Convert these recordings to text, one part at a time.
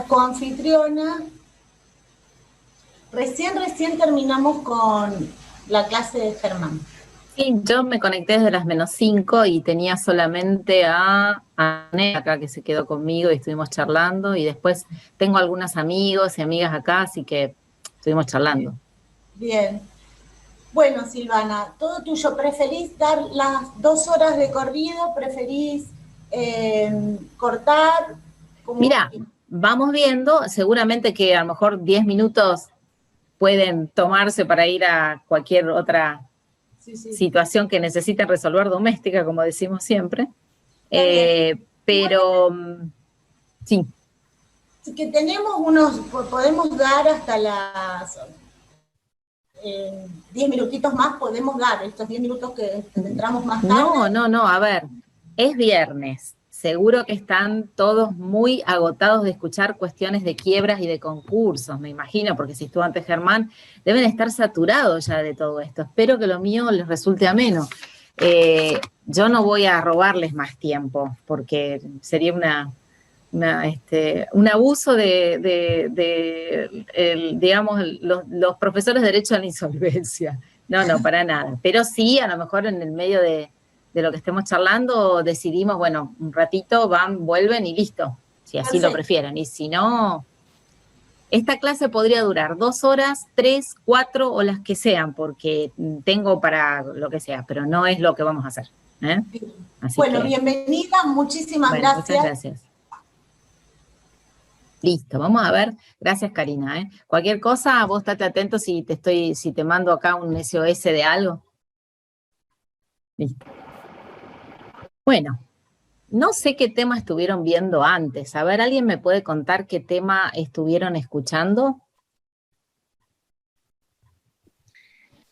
coanfitriona. Recién terminamos con la clase de Germán. Sí, yo me conecté desde las -5 y tenía solamente a Ané acá que se quedó conmigo y estuvimos charlando, y después tengo algunos amigos y amigas acá, así que estuvimos charlando. Bien. Bueno, Silvana, todo tuyo. ¿Preferís dar las 2 horas de corrido? ¿Preferís cortar? Mira, vamos viendo, seguramente que a lo mejor 10 minutos pueden tomarse para ir a cualquier otra situación que necesiten resolver doméstica, como decimos siempre. Pero sí. Que tenemos podemos dar hasta las 10 minutitos más, podemos dar estos 10 minutos que entramos más tarde. No, a ver, es viernes. Seguro que están todos muy agotados de escuchar cuestiones de quiebras y de concursos, me imagino, porque si estuvo antes Germán, deben estar saturados ya de todo esto. Espero que lo mío les resulte ameno. Yo no voy a robarles más tiempo, porque sería un abuso digamos, los profesores de Derecho a la Insolvencia. No, para nada. Pero sí, a lo mejor en el medio de lo que estemos charlando, decidimos, bueno, un ratito van, vuelven y listo, si así lo prefieren. Y si no, esta clase podría durar 2 horas, 3, 4 o las que sean, porque tengo para lo que sea, pero no es lo que vamos a hacer. Bueno, bienvenida, muchísimas gracias. Muchas gracias. Listo, vamos a ver. Gracias, Karina. Cualquier cosa, vos estate atento si te mando acá un SOS de algo. Listo. Bueno, no sé qué tema estuvieron viendo antes. A ver, ¿alguien me puede contar qué tema estuvieron escuchando?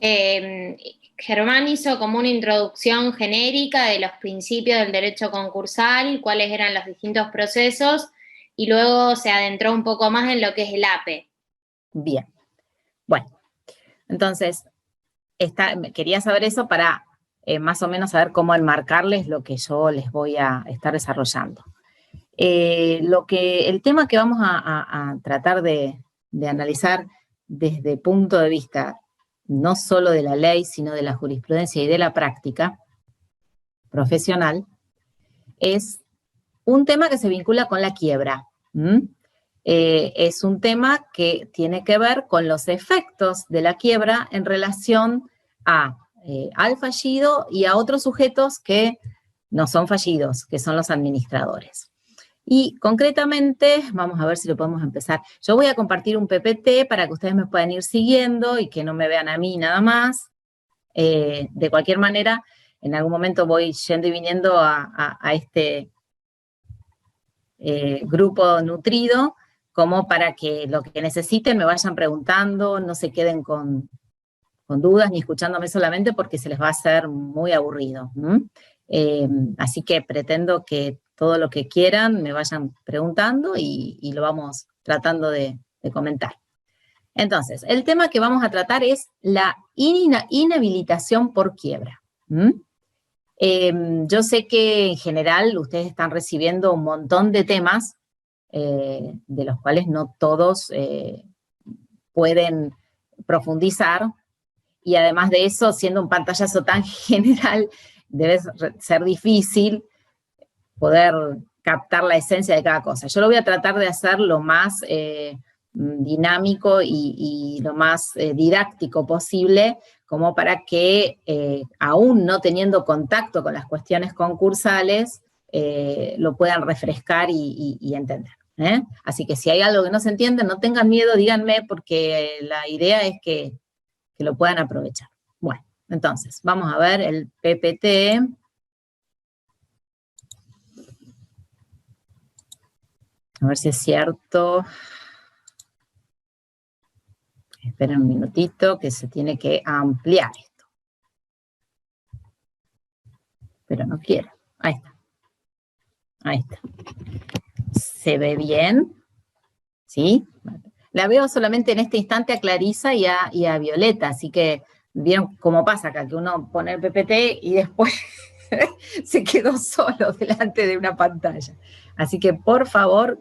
Germán hizo como una introducción genérica de los principios del derecho concursal, cuáles eran los distintos procesos, y luego se adentró un poco más en lo que es el APE. Bien. Bueno, entonces, quería saber eso para más o menos saber cómo enmarcarles lo que yo les voy a estar desarrollando. El tema que vamos a tratar de analizar desde el punto de vista no solo de la ley, sino de la jurisprudencia y de la práctica profesional, es un tema que se vincula con la quiebra. Es un tema que tiene que ver con los efectos de la quiebra en relación al fallido y a otros sujetos que no son fallidos, que son los administradores. Y concretamente, vamos a ver si lo podemos empezar. Yo voy a compartir un PPT para que ustedes me puedan ir siguiendo y que no me vean a mí nada más. De cualquier manera, en algún momento voy yendo y viniendo a este grupo nutrido, como para que lo que necesiten me vayan preguntando, no se queden con dudas ni escuchándome solamente porque se les va a hacer muy aburrido. Así que pretendo que todo lo que quieran me vayan preguntando y lo vamos tratando de comentar. Entonces, el tema que vamos a tratar es la inhabilitación por quiebra. Yo sé que en general ustedes están recibiendo un montón de temas de los cuales no todos pueden profundizar, y además de eso, siendo un pantallazo tan general, debe ser difícil poder captar la esencia de cada cosa. Yo lo voy a tratar de hacer lo más dinámico y lo más didáctico posible, como para que, aún no teniendo contacto con las cuestiones concursales, lo puedan refrescar y entender. Así que si hay algo que no se entiende, no tengan miedo, díganme, porque la idea es que lo puedan aprovechar. Bueno, entonces, vamos a ver el PPT. A ver si es cierto. Esperen un minutito que se tiene que ampliar esto. Pero no quiero. Ahí está. Ahí está. ¿Se ve bien? ¿Sí? La veo solamente en este instante a Clarisa y a Violeta, así que vieron cómo pasa acá, que uno pone el PPT y después se quedó solo delante de una pantalla. Así que, por favor,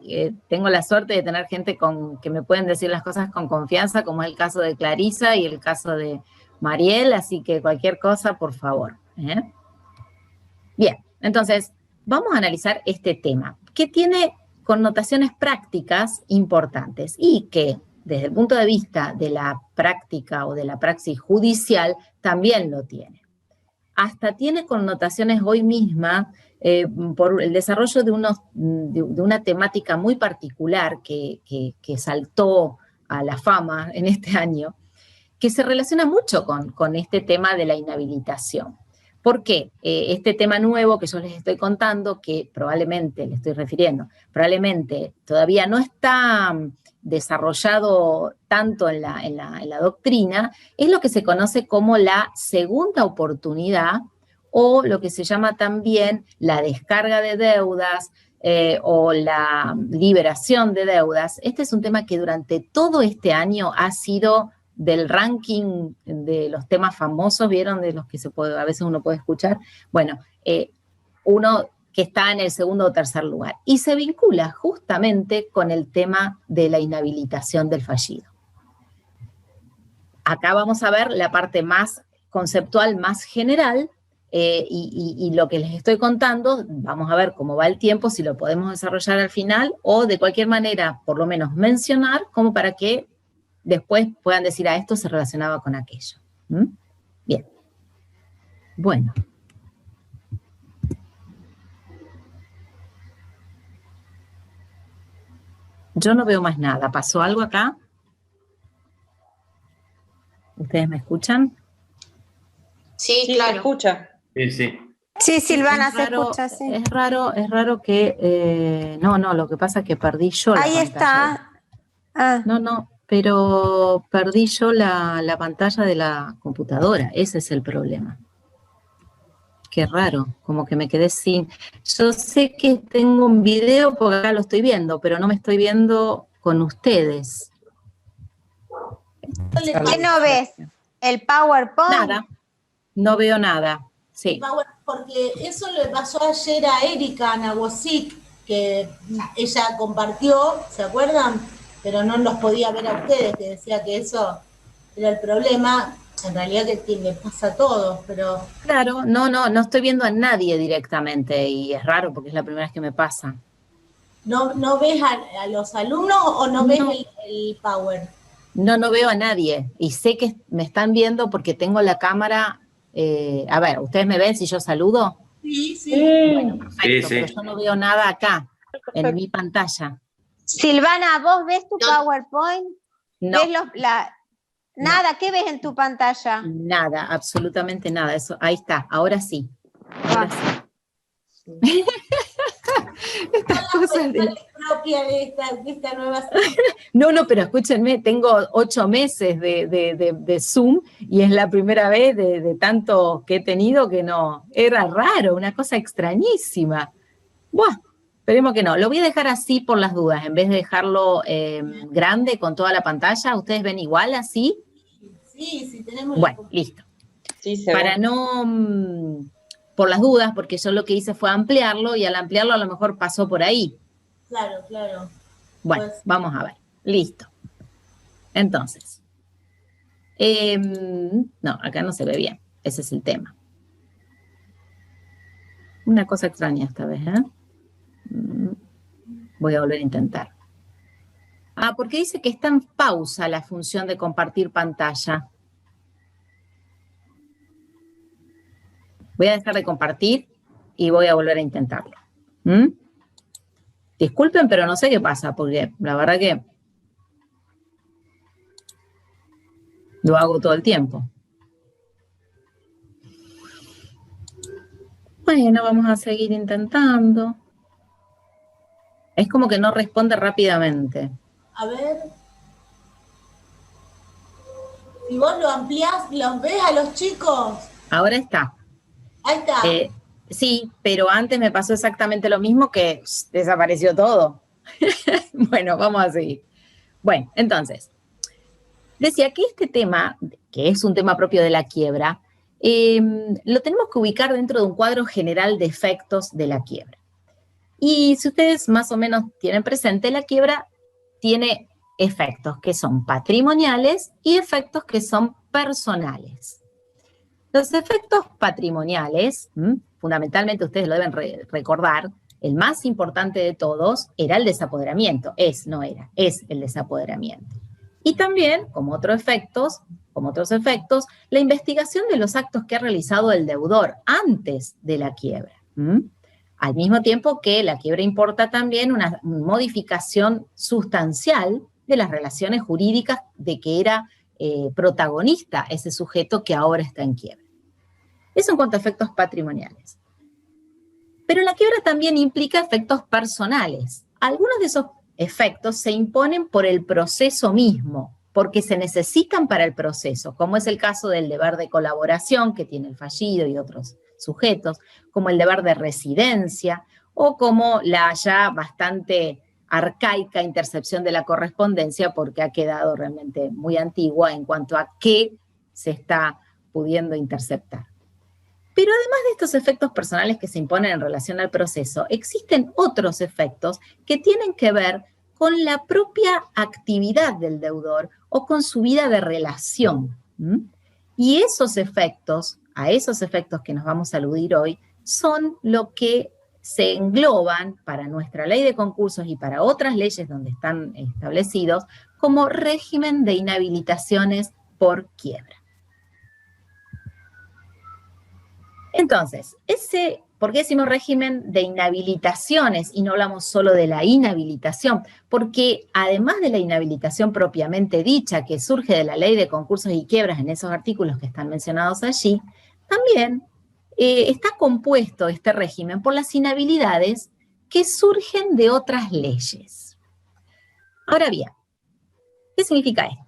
tengo la suerte de tener gente que me pueden decir las cosas con confianza, como es el caso de Clarisa y el caso de Mariel, así que cualquier cosa, por favor. Bien, entonces, vamos a analizar este tema, que tiene connotaciones prácticas importantes y que, desde el punto de vista de la práctica o de la praxis judicial, también lo tiene. Hasta tiene connotaciones hoy misma por el desarrollo de una temática muy particular que saltó a la fama en este año, que se relaciona mucho con este tema de la inhabilitación. ¿Por qué? Este tema nuevo que yo les estoy contando, que probablemente, le estoy refiriendo, probablemente todavía no está desarrollado tanto en la doctrina, es lo que se conoce como la segunda oportunidad o lo que se llama también la descarga de deudas o la liberación de deudas. Este es un tema que durante todo este año ha sido del ranking de los temas famosos, ¿vieron? De los que a veces uno puede escuchar. Bueno, uno que está en el segundo o tercer lugar. Y se vincula justamente con el tema de la inhabilitación del fallido. Acá vamos a ver la parte más conceptual, más general, y lo que les estoy contando, vamos a ver cómo va el tiempo, si lo podemos desarrollar al final, o de cualquier manera, por lo menos mencionar, como para que después puedan decir, esto se relacionaba con aquello. Bien. Bueno. Yo no veo más nada. ¿Pasó algo acá? ¿Ustedes me escuchan? Sí, claro. Se escucha. Sí, sí. Sí, Silvana, Es raro, se escucha, sí. Es raro que... no, lo que pasa es que perdí yo la Ahí pantalla. está. No, pero perdí yo la pantalla de la computadora. Ese es el problema. Qué raro, como que me quedé sin... Yo sé que tengo un video porque acá lo estoy viendo, pero no me estoy viendo con ustedes. ¿Qué no ves? ¿El PowerPoint? Nada, no veo nada. Sí. Porque eso le pasó ayer a Erika Naguasic, que ella compartió, ¿se acuerdan? Pero no los podía ver a ustedes, que decía que eso era el problema. En realidad que le pasa a todos, pero... Claro, no estoy viendo a nadie directamente y es raro porque es la primera vez que me pasa. ¿No ves a los alumnos o no ves el Power? No veo a nadie y sé que me están viendo porque tengo la cámara... a ver, ¿ustedes me ven si yo saludo? Sí. Bueno, perfecto, Sí. pero yo no veo nada acá, en mi pantalla. Silvana, ¿vos ves tu PowerPoint? No. ¿Ves nada? ¿Qué ves en tu pantalla? Nada, absolutamente nada. Eso, ahí está, ahora sí. Ahora sí. Estas cosas propia de esta nueva... No, pero escúchenme, tengo 8 meses de Zoom y es la primera vez de tanto que he tenido que no. Era raro, una cosa extrañísima. Buah, esperemos que no. Lo voy a dejar así por las dudas, en vez de dejarlo grande con toda la pantalla. ¿Ustedes ven igual así? Sí, tenemos... Bueno, listo. Sí, se Para ve. no, por las dudas, porque yo lo que hice fue ampliarlo y al ampliarlo a lo mejor pasó por ahí. Claro. Bueno, Pues, vamos a ver. Listo. Entonces. No, acá no se ve bien. Ese es el tema. Una cosa extraña esta vez, Voy a volver a intentar. Porque dice que está en pausa la función de compartir pantalla. Voy a dejar de compartir y voy a volver a intentarlo. Disculpen, pero no sé qué pasa, porque la verdad que lo hago todo el tiempo. Bueno, vamos a seguir intentando. Es como que no responde rápidamente. a ver... Si vos lo ampliás, ¿los ves a los chicos? Ahora está. Ahí está. Sí, pero antes me pasó exactamente lo mismo que desapareció todo. Bueno, vamos a seguir. Bueno, entonces, decía que este tema, que es un tema propio de la quiebra, lo tenemos que ubicar dentro de un cuadro general de efectos de la quiebra. Y si ustedes más o menos tienen presente, la quiebra tiene efectos que son patrimoniales y efectos que son personales. Los efectos patrimoniales, fundamentalmente ustedes lo deben recordar, el más importante de todos era el desapoderamiento. Es el desapoderamiento. Y también, como otros efectos, la investigación de los actos que ha realizado el deudor antes de la quiebra. Al mismo tiempo que la quiebra importa también una modificación sustancial de las relaciones jurídicas de que era protagonista ese sujeto que ahora está en quiebra. Eso en cuanto a efectos patrimoniales. Pero la quiebra también implica efectos personales. Algunos de esos efectos se imponen por el proceso mismo, porque se necesitan para el proceso, como es el caso del deber de colaboración que tiene el fallido y otros sujetos, como el deber de residencia, o como la ya bastante arcaica intercepción de la correspondencia, porque ha quedado realmente muy antigua en cuanto a qué se está pudiendo interceptar. Pero además de estos efectos personales que se imponen en relación al proceso, existen otros efectos que tienen que ver con la propia actividad del deudor o con su vida de relación. Y esos efectos, a esos efectos que nos vamos a aludir hoy, son lo que se engloban para nuestra ley de concursos y para otras leyes donde están establecidos como régimen de inhabilitaciones por quiebra. Entonces, ¿por qué decimos régimen de inhabilitaciones y no hablamos solo de la inhabilitación? Porque además de la inhabilitación propiamente dicha, que surge de la ley de concursos y quiebras en esos artículos que están mencionados allí, también está compuesto este régimen por las inhabilidades que surgen de otras leyes. Ahora bien, ¿qué significa esto?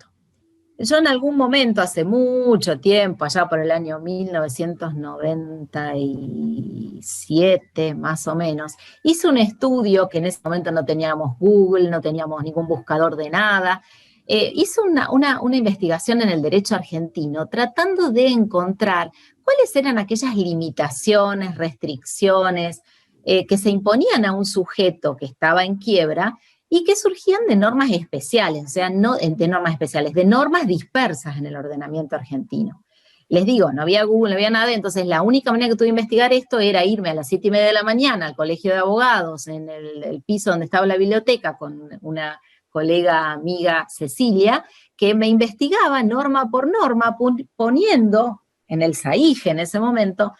Yo en algún momento, hace mucho tiempo, allá por el año 1997 más o menos, hice un estudio que en ese momento no teníamos Google, no teníamos ningún buscador de nada. Hice una investigación en el derecho argentino tratando de encontrar cuáles eran aquellas limitaciones, restricciones que se imponían a un sujeto que estaba en quiebra y que surgían de normas especiales, o sea, no de normas especiales, de normas dispersas en el ordenamiento argentino. Les digo, no había Google, no había nada, entonces la única manera que tuve de investigar esto era irme a las 7:30 de la mañana al colegio de abogados, en el piso donde estaba la biblioteca, con una colega amiga Cecilia, que me investigaba norma por norma, poniendo en el SAIGE en ese momento,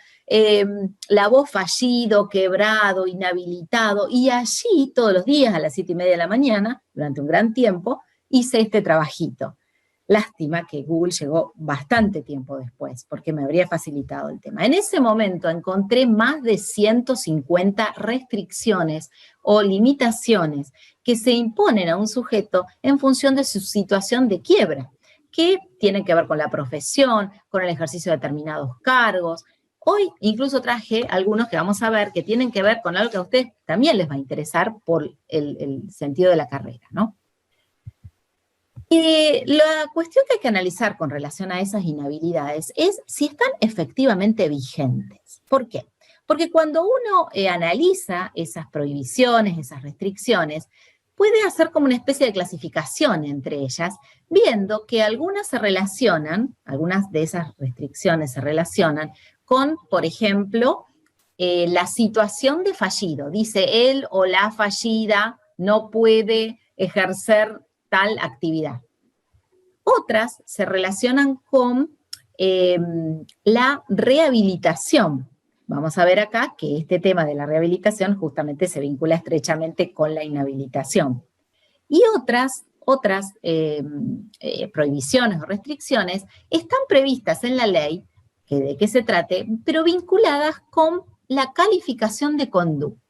la voz fallido, quebrado, inhabilitado, y allí todos los días a las 7:30 de la mañana, durante un gran tiempo, hice este trabajito. Lástima que Google llegó bastante tiempo después, porque me habría facilitado el tema. En ese momento encontré más de 150 restricciones o limitaciones que se imponen a un sujeto en función de su situación de quiebra, que tienen que ver con la profesión, con el ejercicio de determinados cargos. Hoy incluso traje algunos que vamos a ver que tienen que ver con algo que a ustedes también les va a interesar por el sentido de la carrera, ¿no? La cuestión que hay que analizar con relación a esas inhabilidades es si están efectivamente vigentes. ¿Por qué? Porque cuando uno analiza esas prohibiciones, esas restricciones, puede hacer como una especie de clasificación entre ellas, viendo que algunas se relacionan, algunas de esas restricciones se relacionan con, por ejemplo, la situación de fallido. Dice, él o la fallida no puede ejercer tal actividad. Otras se relacionan con la rehabilitación. Vamos a ver acá que este tema de la rehabilitación justamente se vincula estrechamente con la inhabilitación. Y otras prohibiciones o restricciones están previstas en la ley, que de qué se trate, pero vinculadas con la calificación de conducta.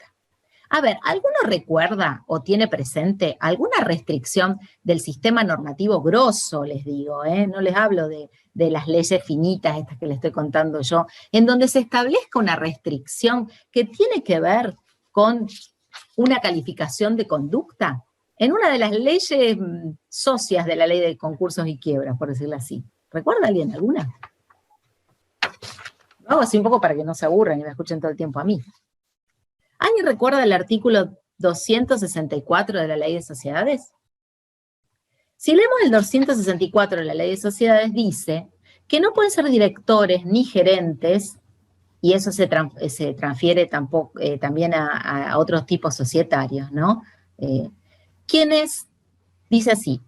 A ver, ¿alguno recuerda o tiene presente alguna restricción del sistema normativo grosso, les digo, no les hablo de las leyes finitas, estas que les estoy contando yo, en donde se establezca una restricción que tiene que ver con una calificación de conducta? En una de las leyes socias de la ley de concursos y quiebras, por decirlo así. ¿Recuerda alguien alguna? Lo hago así un poco para que no se aburran y me escuchen todo el tiempo a mí. ¿Alguien recuerda el artículo 264 de la Ley de Sociedades? Si leemos el 264 de la Ley de Sociedades, dice que no pueden ser directores ni gerentes, y eso se transfiere también a otros tipos societarios, ¿no? Quienes, dice así,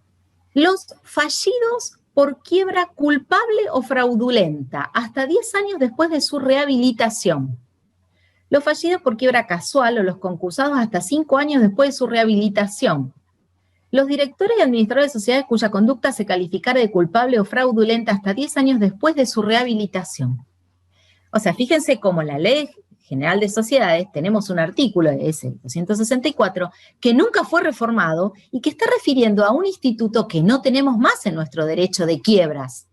los fallidos por quiebra culpable o fraudulenta, hasta 10 años después de su rehabilitación. Los fallidos por quiebra casual o los concursados hasta 5 años después de su rehabilitación. Los directores y administradores de sociedades cuya conducta se calificara de culpable o fraudulenta hasta 10 años después de su rehabilitación. O sea, fíjense cómo en la Ley General de Sociedades tenemos un artículo, ese 264, que nunca fue reformado y que está refiriendo a un instituto que no tenemos más en nuestro derecho de quiebras,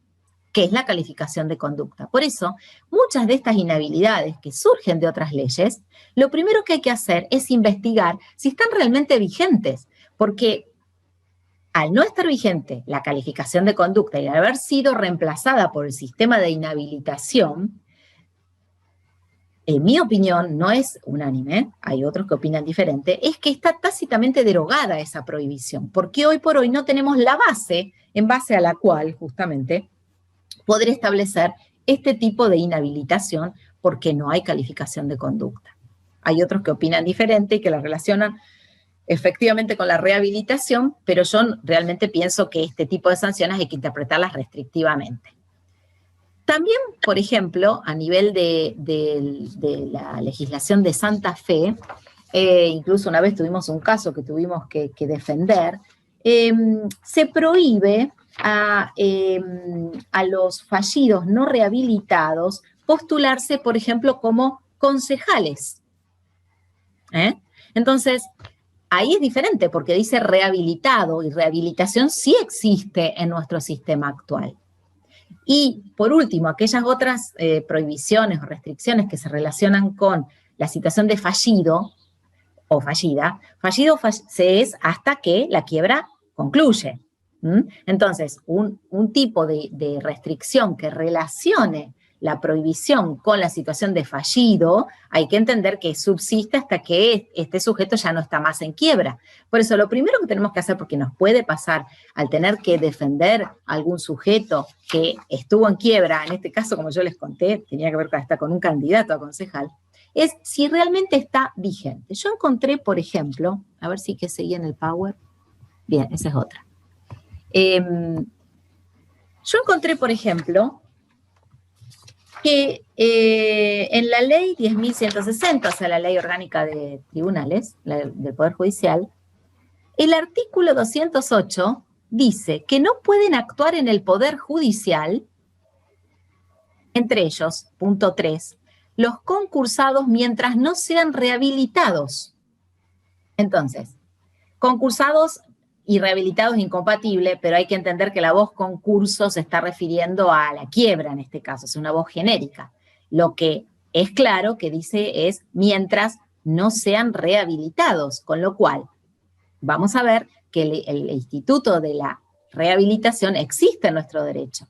que es la calificación de conducta. Por eso, muchas de estas inhabilidades que surgen de otras leyes, lo primero que hay que hacer es investigar si están realmente vigentes, porque al no estar vigente la calificación de conducta y al haber sido reemplazada por el sistema de inhabilitación, en mi opinión, no es unánime, hay otros que opinan diferente, es que está tácitamente derogada esa prohibición, porque hoy por hoy no tenemos la base en base a la cual, justamente, poder establecer este tipo de inhabilitación porque no hay calificación de conducta. Hay otros que opinan diferente y que la relacionan efectivamente con la rehabilitación, pero yo realmente pienso que este tipo de sanciones hay que interpretarlas restrictivamente. También, por ejemplo, a nivel de la legislación de Santa Fe, incluso una vez tuvimos un caso que tuvimos que defender, se prohíbe a los fallidos no rehabilitados postularse, por ejemplo, como concejales. Entonces, ahí es diferente porque dice rehabilitado y rehabilitación sí existe en nuestro sistema actual. Y, por último, aquellas otras prohibiciones o restricciones que se relacionan con la situación de fallido o fallida, fallido se es hasta que la quiebra concluye. Entonces, un tipo de restricción que relacione la prohibición con la situación de fallido, hay que entender que subsiste hasta que este sujeto ya no está más en quiebra. Por eso, lo primero que tenemos que hacer, porque nos puede pasar al tener que defender a algún sujeto que estuvo en quiebra, en este caso, como yo les conté, tenía que ver hasta con un candidato a concejal, es si realmente está vigente. Yo encontré, por ejemplo, a ver si que seguía en el Power. Bien, esa es otra. Yo encontré, por ejemplo, que en la ley 10.160, o sea, la ley orgánica de tribunales, del Poder Judicial, el artículo 208 dice que no pueden actuar en el Poder Judicial, entre ellos, punto 3, los concursados mientras no sean rehabilitados. Entonces, concursados y rehabilitados es incompatible, pero hay que entender que la voz concurso se está refiriendo a la quiebra en este caso, es una voz genérica. Lo que es claro que dice es mientras no sean rehabilitados, con lo cual vamos a ver que el instituto de la rehabilitación existe en nuestro derecho.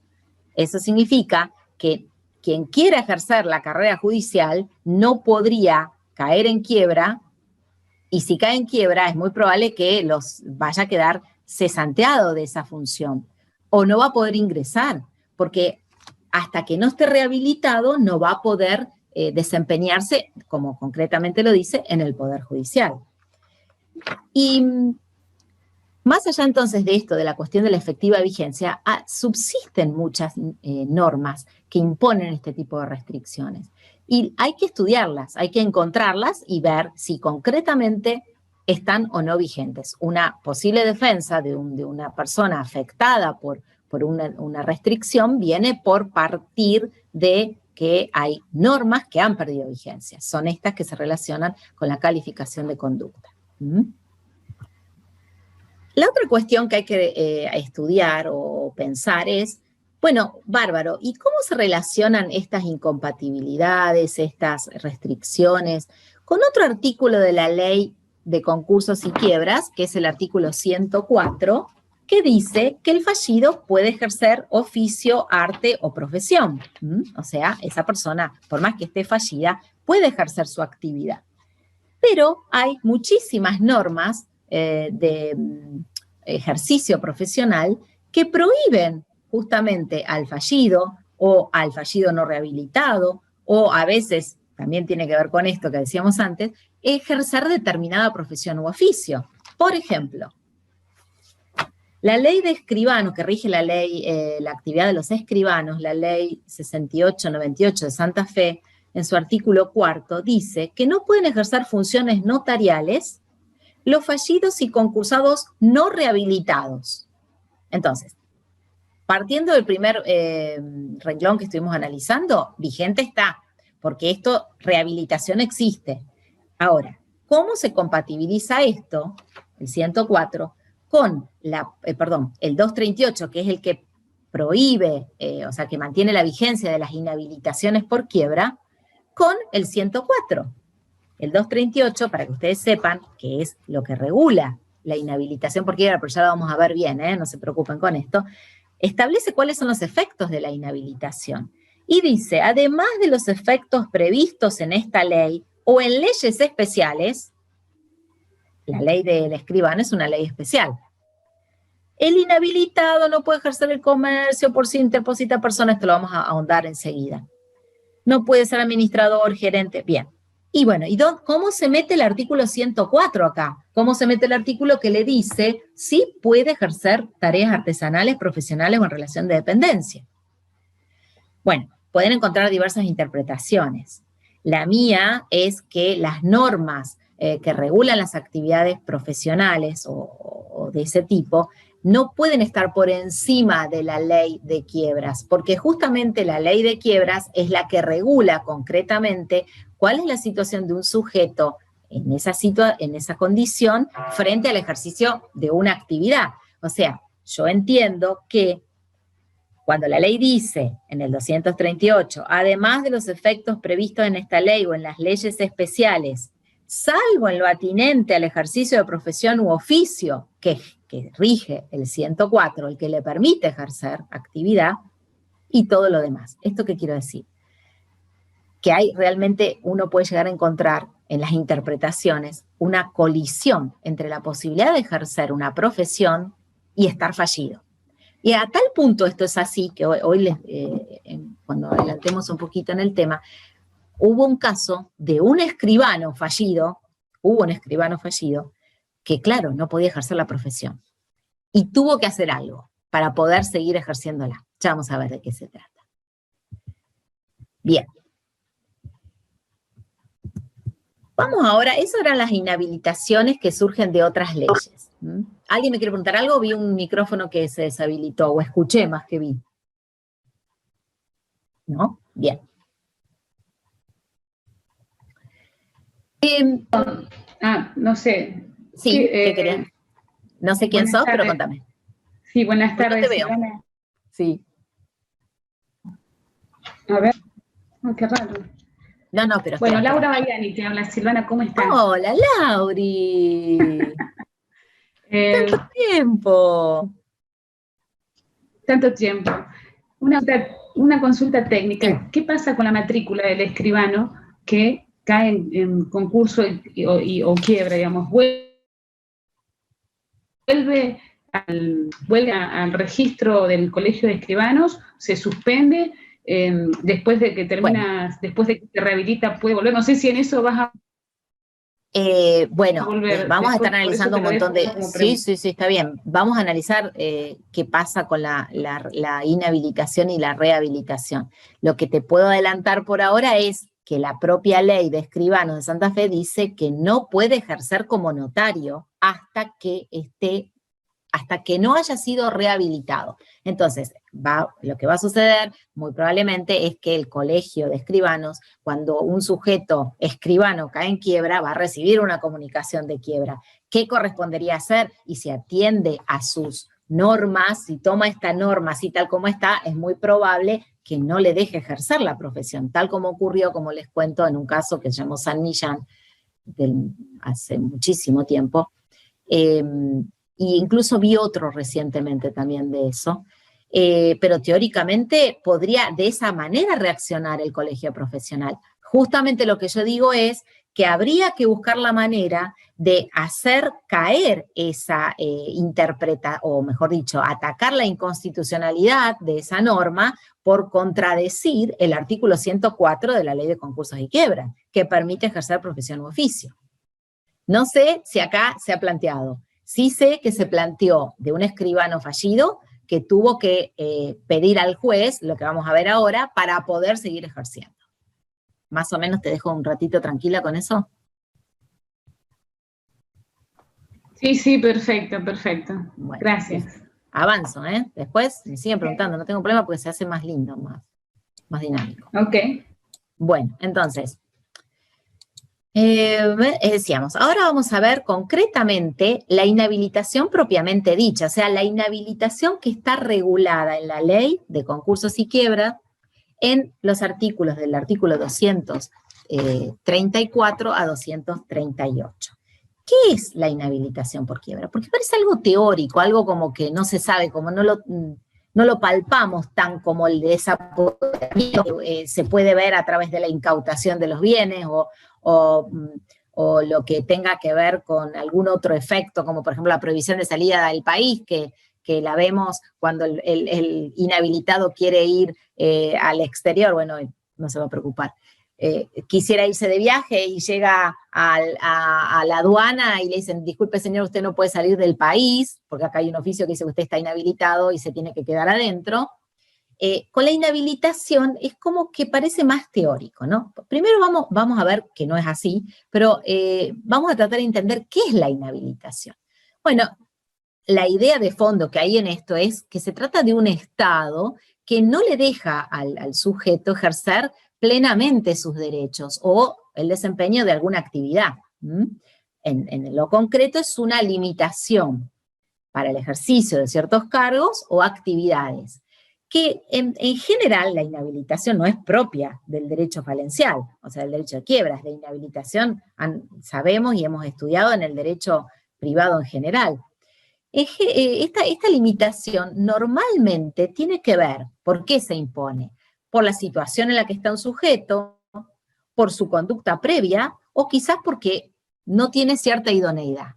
Eso significa que quien quiera ejercer la carrera judicial no podría caer en quiebra. Y si cae en quiebra, es muy probable que los vaya a quedar cesanteado de esa función. O no va a poder ingresar, porque hasta que no esté rehabilitado, no va a poder desempeñarse, como concretamente lo dice, en el Poder Judicial. Y más allá entonces de esto, de la cuestión de la efectiva vigencia, subsisten muchas normas que imponen este tipo de restricciones. Y hay que estudiarlas, hay que encontrarlas y ver si concretamente están o no vigentes. Una posible defensa de una persona afectada por una restricción viene por partir de que hay normas que han perdido vigencia. Son estas que se relacionan con la calificación de conducta. La otra cuestión que hay que estudiar o pensar es, bueno, bárbaro, ¿y cómo se relacionan estas incompatibilidades, estas restricciones, con otro artículo de la Ley de Concursos y Quiebras, que es el artículo 104, que dice que el fallido puede ejercer oficio, arte o profesión? O sea, esa persona, por más que esté fallida, puede ejercer su actividad. Pero hay muchísimas normas de ejercicio profesional que prohíben justamente al fallido o al fallido no rehabilitado, o a veces, también tiene que ver con esto que decíamos antes, ejercer determinada profesión u oficio. Por ejemplo, la ley de escribanos, que rige la ley, la actividad de los escribanos, la ley 6898 de Santa Fe, en su artículo 4, dice que no pueden ejercer funciones notariales los fallidos y concursados no rehabilitados. Entonces, partiendo del primer renglón que estuvimos analizando, vigente está, porque esto, rehabilitación existe. Ahora, ¿cómo se compatibiliza esto, el 104, con el 238, que es el que prohíbe, o sea, que mantiene la vigencia de las inhabilitaciones por quiebra, con el 104? El 238, para que ustedes sepan, que es lo que regula la inhabilitación por quiebra, pero ya lo vamos a ver bien, no se preocupen con esto, establece cuáles son los efectos de la inhabilitación. Y dice, además de los efectos previstos en esta ley o en leyes especiales, la ley del escribano es una ley especial. El inhabilitado no puede ejercer el comercio por si interposita persona, esto lo vamos a ahondar enseguida. No puede ser administrador, gerente, bien. Y bueno, ¿cómo se mete el artículo 104 acá? ¿Cómo se mete el artículo que le dice si puede ejercer tareas artesanales, profesionales o en relación de dependencia? Bueno, pueden encontrar diversas interpretaciones. La mía es que las normas que regulan las actividades profesionales o de ese tipo no pueden estar por encima de la ley de quiebras, porque justamente la ley de quiebras es la que regula concretamente cuál es la situación de un sujeto en esa condición frente al ejercicio de una actividad. O sea, yo entiendo que cuando la ley dice, en el 238, además de los efectos previstos en esta ley o en las leyes especiales, salvo en lo atinente al ejercicio de profesión u oficio que rige el 104, el que le permite ejercer actividad, y todo lo demás. ¿Esto qué quiero decir? Que realmente uno puede llegar a encontrar en las interpretaciones una colisión entre la posibilidad de ejercer una profesión y estar fallido. Y a tal punto esto es así, que hoy cuando adelantemos un poquito en el tema, hubo un caso de un escribano fallido, que claro, no podía ejercer la profesión. Y tuvo que hacer algo para poder seguir ejerciéndola. Ya vamos a ver de qué se trata. Bien. Vamos ahora, esas eran las inhabilitaciones que surgen de otras leyes. ¿Alguien me quiere preguntar algo? Vi un micrófono que se deshabilitó, o escuché más que vi. ¿No? Bien. No sé. Sí, ¿qué querían? No sé quién sos, pero contame. Sí, buenas tardes. No te veo. Silvana. Sí. A ver. Oh, qué raro. No, pero bueno, espera. Laura Baiani te habla. Silvana, ¿cómo estás? Hola, Lauri. Tanto tiempo. Tanto tiempo. Una consulta técnica. ¿Qué pasa con la matrícula del escribano que cae en concurso o quiebra, digamos? Vuelve al registro del Colegio de Escribanos, se suspende, después de que termina, después de que se rehabilita, puede volver. No sé si en eso vas a... vamos a estar analizando un montón de... Sí, está bien. Vamos a analizar qué pasa con la inhabilitación y la rehabilitación. Lo que te puedo adelantar por ahora es que la propia ley de escribanos de Santa Fe dice que no puede ejercer como notario hasta que no haya sido rehabilitado. Entonces, lo que va a suceder muy probablemente es que el colegio de escribanos, cuando un sujeto escribano cae en quiebra, va a recibir una comunicación de quiebra. ¿Qué correspondería hacer? Y si atiende a sus normas, si toma esta norma así tal como está, es muy probable que no le deje ejercer la profesión, tal como ocurrió, como les cuento, en un caso que se llamó San Millán, hace muchísimo tiempo, e incluso vi otro recientemente también de eso, pero teóricamente podría de esa manera reaccionar el colegio profesional. justamente lo que yo digo es que habría que buscar la manera de hacer caer esa o mejor dicho, atacar la inconstitucionalidad de esa norma por contradecir el artículo 104 de la Ley de Concursos y Quiebras, que permite ejercer profesión u oficio. No sé si acá se ha planteado. Sí sé que se planteó de un escribano fallido que tuvo que pedir al juez, lo que vamos a ver ahora, para poder seguir ejerciendo. Más o menos te dejo un ratito tranquila con eso. Sí, sí, perfecto, perfecto. Bueno, Gracias. Avanzo, ¿eh? Después me siguen preguntando, no tengo problema porque se hace más lindo, más dinámico. Ok. Bueno, entonces, decíamos, ahora vamos a ver concretamente la inhabilitación propiamente dicha, o sea, la inhabilitación que está regulada en la Ley de Concursos y Quiebras en los artículos del artículo 234 a 238. ¿Qué es la inhabilitación por quiebra? Porque parece algo teórico, algo como que no se sabe, como no lo palpamos tan como el desapoderamiento, se puede ver a través de la incautación de los bienes o lo que tenga que ver con algún otro efecto, como por ejemplo la prohibición de salida del país, que la vemos cuando el inhabilitado quiere ir al exterior, bueno, no se va a preocupar. Quisiera irse de viaje y llega a la aduana y le dicen, disculpe señor, usted no puede salir del país, porque acá hay un oficio que dice que usted está inhabilitado y se tiene que quedar adentro. Con la inhabilitación es como que parece más teórico, ¿no? Primero vamos a ver que no es así, pero vamos a tratar de entender qué es la inhabilitación. Bueno, la idea de fondo que hay en esto es que se trata de un estado que no le deja al sujeto ejercer plenamente sus derechos o el desempeño de alguna actividad. En lo concreto es una limitación para el ejercicio de ciertos cargos o actividades, que en general la inhabilitación no es propia del derecho falencial, o sea, del derecho de quiebras. La inhabilitación sabemos y hemos estudiado en el derecho privado en general. Esta limitación normalmente tiene que ver, ¿por qué se impone? Por la situación en la que está un sujeto, por su conducta previa, o quizás porque no tiene cierta idoneidad.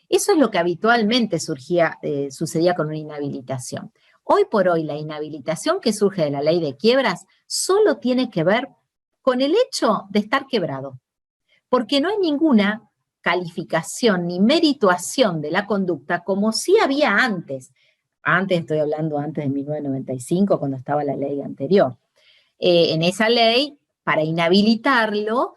Eso es lo que habitualmente sucedía con una inhabilitación. Hoy por hoy la inhabilitación que surge de la ley de quiebras solo tiene que ver con el hecho de estar quebrado, porque no hay ninguna calificación ni merituación de la conducta como sí había antes. Antes, estoy hablando antes de 1995, cuando estaba la ley anterior. En esa ley, para inhabilitarlo,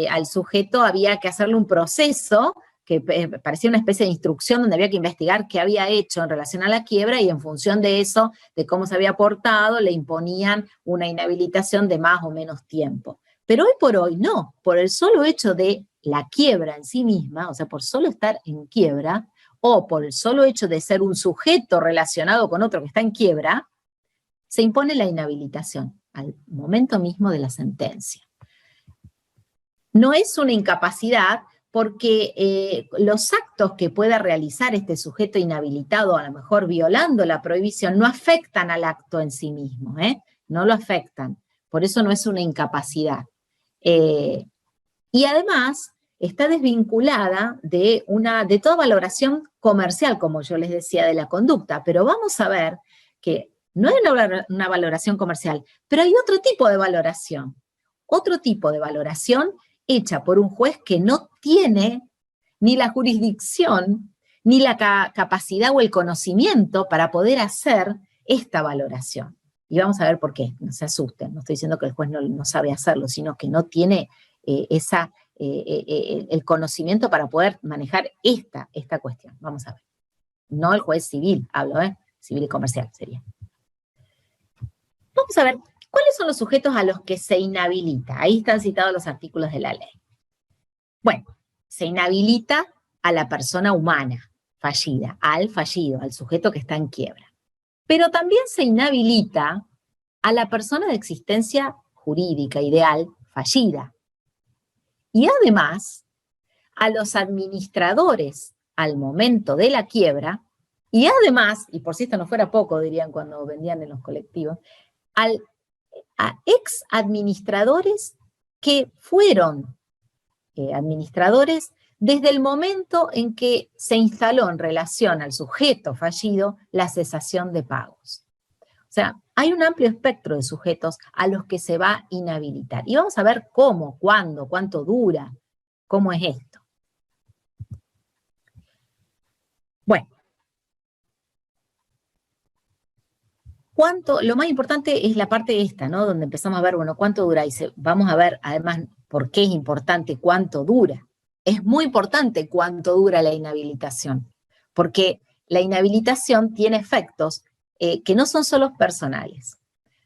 al sujeto había que hacerle un proceso que parecía una especie de instrucción donde había que investigar qué había hecho en relación a la quiebra y en función de eso, de cómo se había portado, le imponían una inhabilitación de más o menos tiempo. Pero hoy por hoy no, por el solo hecho de la quiebra en sí misma, o sea, por solo estar en quiebra, o por el solo hecho de ser un sujeto relacionado con otro que está en quiebra, se impone la inhabilitación al momento mismo de la sentencia. No es una incapacidad porque los actos que pueda realizar este sujeto inhabilitado, a lo mejor violando la prohibición, no afectan al acto en sí mismo, no lo afectan. Por eso no es una incapacidad. Y además está desvinculada de toda valoración comercial, como yo les decía, de la conducta. Pero vamos a ver que no es una valoración comercial, pero hay otro tipo de valoración hecha por un juez que no tiene ni la jurisdicción, ni la capacidad o el conocimiento para poder hacer esta valoración. Y vamos a ver por qué, no se asusten, no estoy diciendo que el juez no sabe hacerlo, sino que no tiene el conocimiento para poder manejar esta cuestión. Vamos a ver. No el juez civil, hablo, civil y comercial sería. Vamos a ver, ¿cuáles son los sujetos a los que se inhabilita? Ahí están citados los artículos de la ley. Bueno, se inhabilita a la persona humana fallida, al fallido, al sujeto que está en quiebra. Pero también se inhabilita a la persona de existencia jurídica ideal fallida. Y además, a los administradores al momento de la quiebra, y además, y por si esto no fuera poco, dirían cuando vendían en los colectivos, a ex administradores que fueron administradores desde el momento en que se instaló en relación al sujeto fallido la cesación de pagos. O sea, hay un amplio espectro de sujetos a los que se va a inhabilitar. Y vamos a ver cómo, cuándo, cuánto dura, cómo es esto. Bueno. Lo más importante es la parte esta, ¿no? Donde empezamos a ver, bueno, cuánto dura. Y vamos a ver, además, por qué es importante cuánto dura. Es muy importante cuánto dura la inhabilitación, porque la inhabilitación tiene efectos que no son solo personales.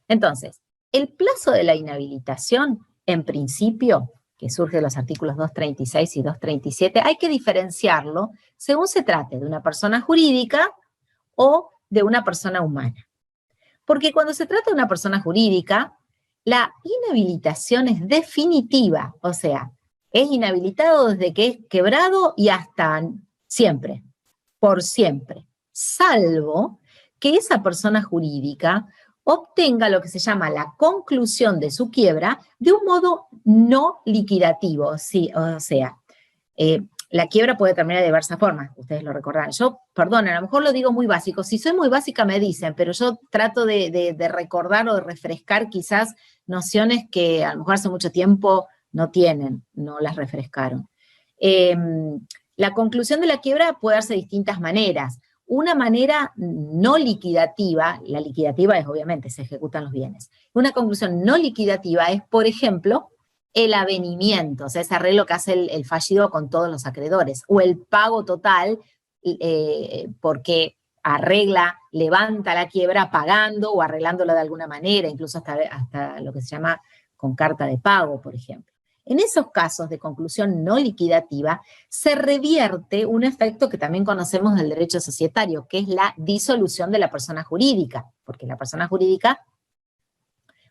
Entonces, el plazo de la inhabilitación, en principio, que surge de los artículos 236 y 237, hay que diferenciarlo según se trate de una persona jurídica o de una persona humana. Porque cuando se trata de una persona jurídica, la inhabilitación es definitiva, o sea, es inhabilitado desde que es quebrado y hasta siempre, por siempre, salvo que esa persona jurídica obtenga lo que se llama la conclusión de su quiebra de un modo no liquidativo, sí, o sea, la quiebra puede terminar de diversas formas, ustedes lo recordarán. Yo, perdón, a lo mejor lo digo muy básico, si soy muy básica me dicen, pero yo trato de recordar o de refrescar quizás nociones que a lo mejor hace mucho tiempo no tienen, no las refrescaron. La conclusión de la quiebra puede darse de distintas maneras. Una manera no liquidativa, la liquidativa es obviamente, se ejecutan los bienes. Una conclusión no liquidativa es, por ejemplo, el avenimiento, o sea, ese arreglo que hace el fallido con todos los acreedores, o el pago total porque arregla, levanta la quiebra pagando o arreglándola de alguna manera, incluso hasta lo que se llama con carta de pago, por ejemplo. En esos casos de conclusión no liquidativa, se revierte un efecto que también conocemos del derecho societario, que es la disolución de la persona jurídica, porque la persona jurídica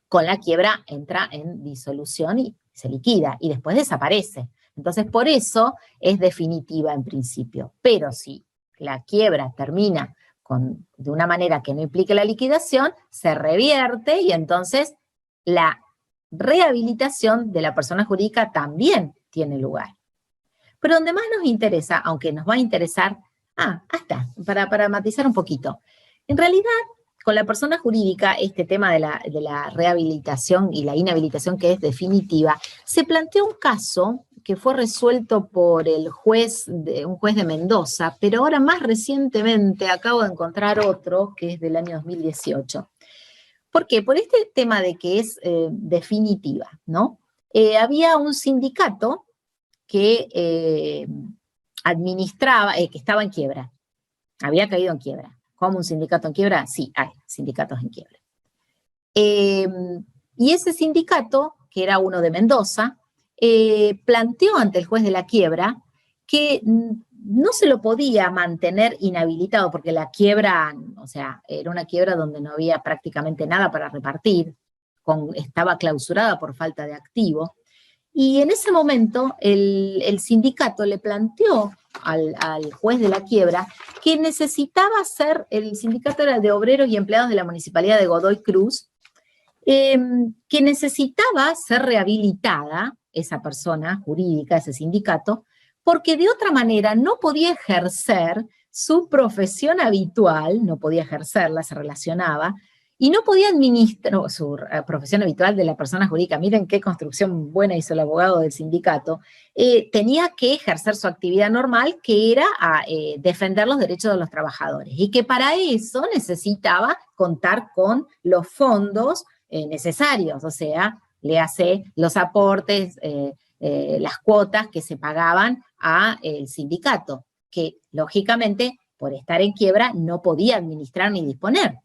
con la quiebra entra en disolución y se liquida, y después desaparece. Entonces, por eso es definitiva en principio. Pero si la quiebra termina de una manera que no implique la liquidación, se revierte y entonces la rehabilitación de la persona jurídica también tiene lugar. Pero donde más nos interesa, aunque nos va a interesar, para matizar un poquito, en realidad, con la persona jurídica, este tema de la rehabilitación y la inhabilitación que es definitiva, se planteó un caso que fue resuelto por un juez de Mendoza, pero ahora más recientemente acabo de encontrar otro que es del año 2018. ¿Por qué? Por este tema de que es definitiva, ¿no? Había un sindicato que administraba, que estaba en quiebra, había caído en quiebra. ¿Cómo un sindicato en quiebra? Sí, hay sindicatos en quiebra. Y ese sindicato, que era uno de Mendoza, planteó ante el juez de la quiebra que no se lo podía mantener inhabilitado porque la quiebra, o sea, era una quiebra donde no había prácticamente nada para repartir, estaba clausurada por falta de activo. Y en ese momento el sindicato le planteó al juez de la quiebra que necesitaba ser, el sindicato era de obreros y empleados de la municipalidad de Godoy Cruz, que necesitaba ser rehabilitada esa persona jurídica, ese sindicato, porque de otra manera no podía ejercer su profesión habitual, no podía ejercerla, se relacionaba, y no podía administrar su profesión habitual de la persona jurídica. Miren qué construcción buena hizo el abogado del sindicato. Tenía que ejercer su actividad normal, que era defender los derechos de los trabajadores, y que para eso necesitaba contar con los fondos necesarios, o sea, le hace los aportes, las cuotas que se pagaban al sindicato, que lógicamente por estar en quiebra no podía administrar ni disponer.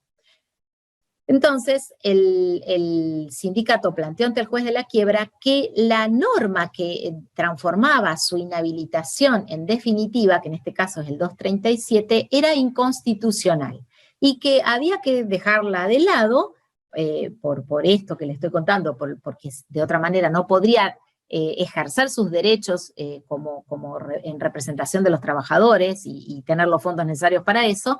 Entonces, el sindicato planteó ante el juez de la quiebra que la norma que transformaba su inhabilitación en definitiva, que en este caso es el 237, era inconstitucional y que había que dejarla de lado por esto que le estoy contando, porque de otra manera no podría ejercer sus derechos como en representación de los trabajadores y tener los fondos necesarios para eso,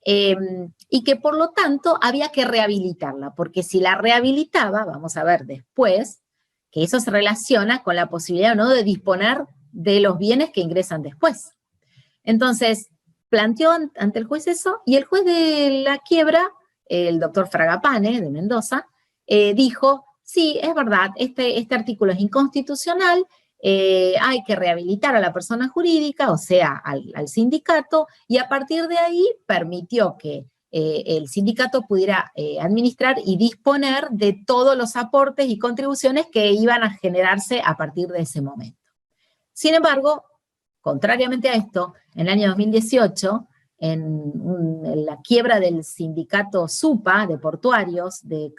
y que por lo tanto había que rehabilitarla, porque si la rehabilitaba, vamos a ver después, que eso se relaciona con la posibilidad o no de disponer de los bienes que ingresan después. Entonces, planteó ante el juez eso, y el juez de la quiebra, el doctor Fragapane, de Mendoza, dijo, sí, es verdad, este artículo es inconstitucional, hay que rehabilitar a la persona jurídica, o sea, al sindicato, y a partir de ahí permitió que el sindicato pudiera administrar y disponer de todos los aportes y contribuciones que iban a generarse a partir de ese momento. Sin embargo, contrariamente a esto, en el año 2018, en la quiebra del sindicato SUPA de portuarios de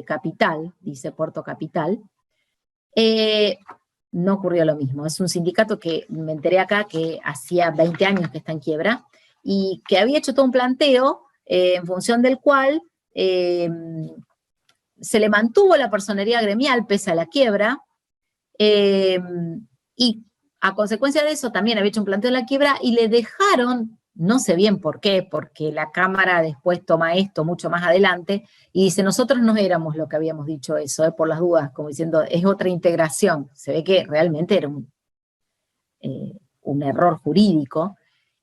Capital, dice Puerto Capital, no ocurrió lo mismo. Es un sindicato que me enteré acá que hacía 20 años que está en quiebra y que había hecho todo un planteo en función del cual se le mantuvo la personería gremial pese a la quiebra y a consecuencia de eso también había hecho un planteo de la quiebra y le dejaron, no sé bien por qué, porque la Cámara después toma esto mucho más adelante y dice, nosotros no éramos lo que habíamos dicho eso, por las dudas, como diciendo, es otra integración. Se ve que realmente era un error jurídico.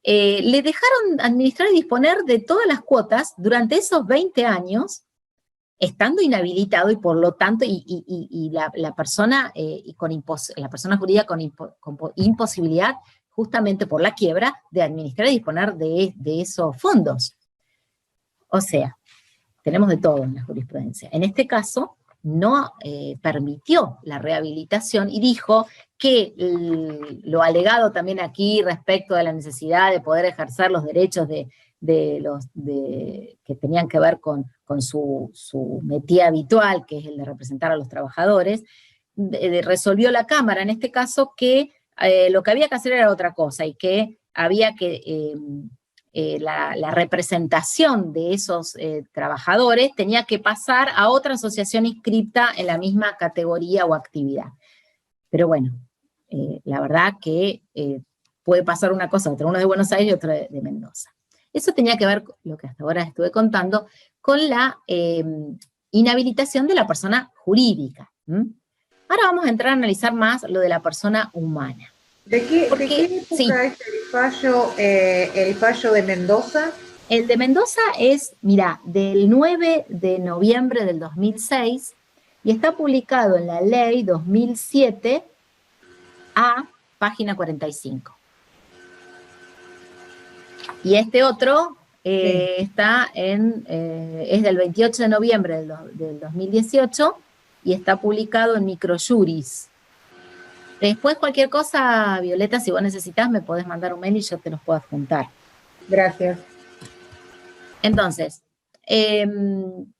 Le dejaron administrar y disponer de todas las cuotas durante esos 20 años, estando inhabilitado y por lo tanto, la persona jurídica con imposibilidad, justamente por la quiebra, de administrar y disponer de esos fondos. O sea, tenemos de todo en la jurisprudencia. En este caso, no permitió la rehabilitación y dijo que lo alegado también aquí respecto de la necesidad de poder ejercer los derechos que tenían que ver con su métier habitual, que es el de representar a los trabajadores, resolvió la Cámara en este caso que lo que había que hacer era otra cosa y que había que la representación de esos trabajadores tenía que pasar a otra asociación inscripta en la misma categoría o actividad. Pero bueno, la verdad que puede pasar una cosa, otra, uno de Buenos Aires y otro de Mendoza. Eso tenía que ver, lo que hasta ahora estuve contando, con la inhabilitación de la persona jurídica. Ahora vamos a entrar a analizar más lo de la persona humana. ¿De qué época es el fallo de Mendoza? El de Mendoza es, mira, del 9 de noviembre del 2006 y está publicado en la ley 2007 a página 45. Y este otro está es del 28 de noviembre del 2018 y está publicado en Microjuris. Después cualquier cosa, Violeta, si vos necesitas me podés mandar un mail y yo te los puedo adjuntar. Gracias. Entonces, en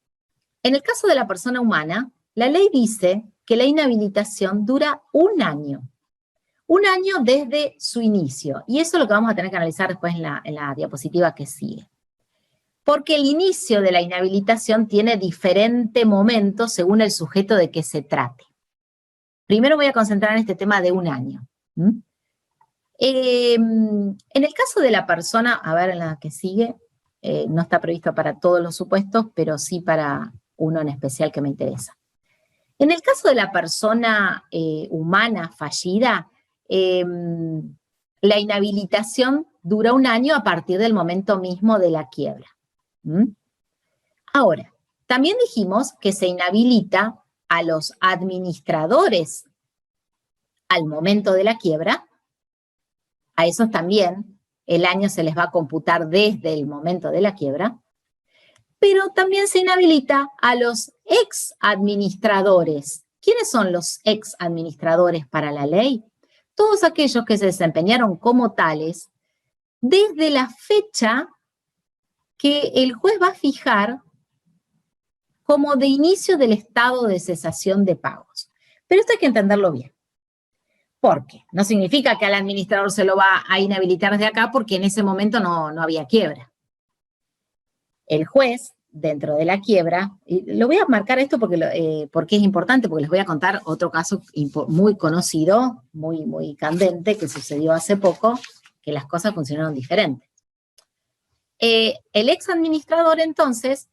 el caso de la persona humana, la ley dice que la inhabilitación dura 1 año. 1 año desde su inicio. Y eso es lo que vamos a tener que analizar después en la diapositiva que sigue. Porque el inicio de la inhabilitación tiene diferente momento según el sujeto de que se trate. Primero voy a concentrar en este tema de 1 año. En el caso de la persona, a ver en la que sigue, no está previsto para todos los supuestos, pero sí para uno en especial que me interesa. En el caso de la persona humana fallida, la inhabilitación dura 1 año a partir del momento mismo de la quiebra. Ahora, también dijimos que se inhabilita a los administradores al momento de la quiebra. A esos también el año se les va a computar desde el momento de la quiebra, pero también se inhabilita a los ex administradores. ¿Quiénes son los ex administradores para la ley? Todos aquellos que se desempeñaron como tales desde la fecha que el juez va a fijar como de inicio del estado de cesación de pagos. Pero esto hay que entenderlo bien. ¿Por qué? No significa que al administrador se lo va a inhabilitar desde acá porque en ese momento no había quiebra. El juez, dentro de la quiebra, y lo voy a marcar esto porque es importante, porque les voy a contar otro caso muy conocido, muy candente, que sucedió hace poco, que las cosas funcionaron diferentes. El ex administrador, entonces,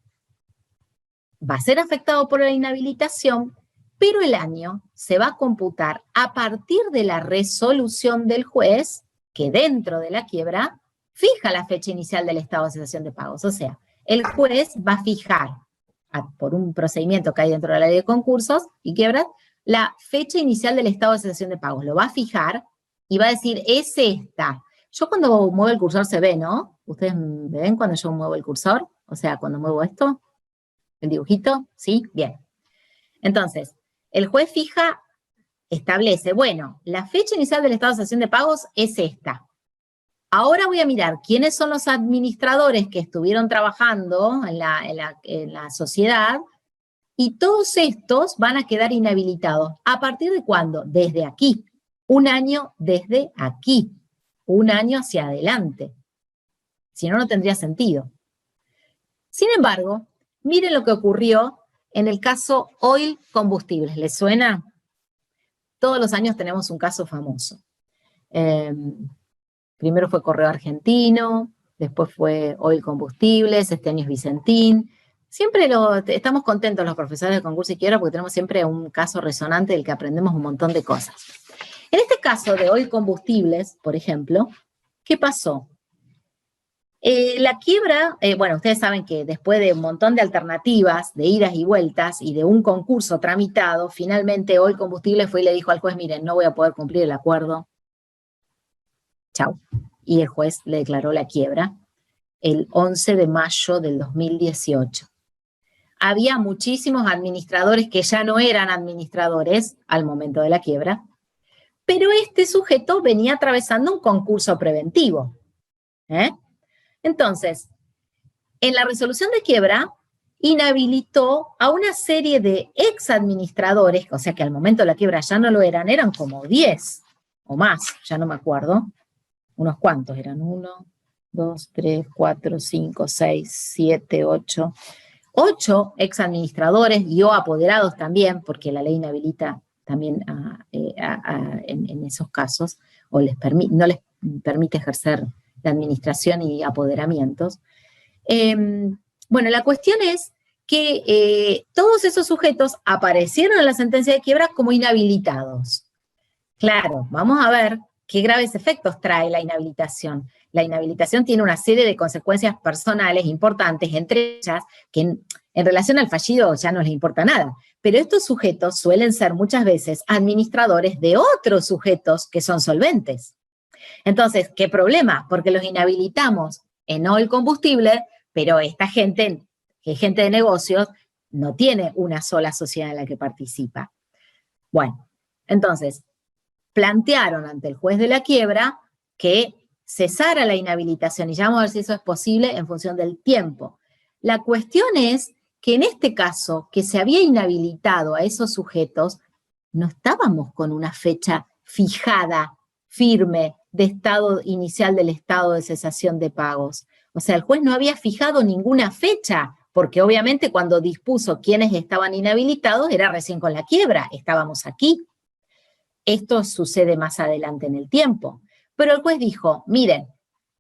va a ser afectado por la inhabilitación, pero el año se va a computar a partir de la resolución del juez, que dentro de la quiebra fija la fecha inicial del estado de cesación de pagos. O sea, el juez va a fijar, por un procedimiento que hay dentro de la ley de concursos y quiebras, la fecha inicial del estado de cesación de pagos. Lo va a fijar y va a decir, es esta. Yo cuando muevo el cursor se ve, ¿no? ¿Ustedes me ven cuando yo muevo el cursor? O sea, cuando muevo esto, el dibujito, ¿sí? Bien. Entonces, el juez fija, establece, bueno, la fecha inicial del estado de cesación de pagos es esta. Ahora voy a mirar quiénes son los administradores que estuvieron trabajando en la sociedad, y todos estos van a quedar inhabilitados. ¿A partir de cuándo? Desde aquí. Un año desde aquí. Un año hacia adelante. Si no, no tendría sentido. Sin embargo, miren lo que ocurrió en el caso Oil Combustibles. ¿Les suena? Todos los años tenemos un caso famoso. Primero fue Correo Argentino, después fue Oil Combustibles, este año es Vicentín. Siempre estamos contentos los profesores de concurso y quiebra porque tenemos siempre un caso resonante del que aprendemos un montón de cosas. En este caso de Oil Combustibles, por ejemplo, ¿qué pasó? La quiebra, bueno, ustedes saben que después de un montón de alternativas, de idas y vueltas, y de un concurso tramitado, finalmente Oil Combustibles fue y le dijo al juez, miren, no voy a poder cumplir el acuerdo. Chau. Y el juez le declaró la quiebra el 11 de mayo del 2018. Había muchísimos administradores que ya no eran administradores al momento de la quiebra, pero este sujeto venía atravesando un concurso preventivo. Entonces, en la resolución de quiebra, inhabilitó a una serie de exadministradores, o sea que al momento de la quiebra ya no lo eran como 10 o más, ya no me acuerdo, unos cuantos eran, 1, 2, 3, 4, 5, 6, 7, 8, 8 exadministradores y o apoderados también, porque la ley inhabilita también en esos casos, o no les permite ejercer la administración y apoderamientos. Bueno, la cuestión es que todos esos sujetos aparecieron en la sentencia de quiebra como inhabilitados. Claro, vamos a ver qué graves efectos trae la inhabilitación. La inhabilitación tiene una serie de consecuencias personales importantes, entre ellas que en relación al fallido ya no les importa nada, pero estos sujetos suelen ser muchas veces administradores de otros sujetos que son solventes. Entonces, ¿qué problema? Porque los inhabilitamos en Oil Combustible, pero esta gente, que es gente de negocios, no tiene una sola sociedad en la que participa. Bueno, entonces, plantearon ante el juez de la quiebra que cesara la inhabilitación, y ya vamos a ver si eso es posible en función del tiempo. La cuestión es que en este caso, que se había inhabilitado a esos sujetos, no estábamos con una fecha fijada, firme, de estado inicial del estado de cesación de pagos. O sea, el juez no había fijado ninguna fecha, porque obviamente cuando dispuso quiénes estaban inhabilitados era recién con la quiebra, estábamos aquí. Esto sucede más adelante en el tiempo. Pero el juez dijo, miren,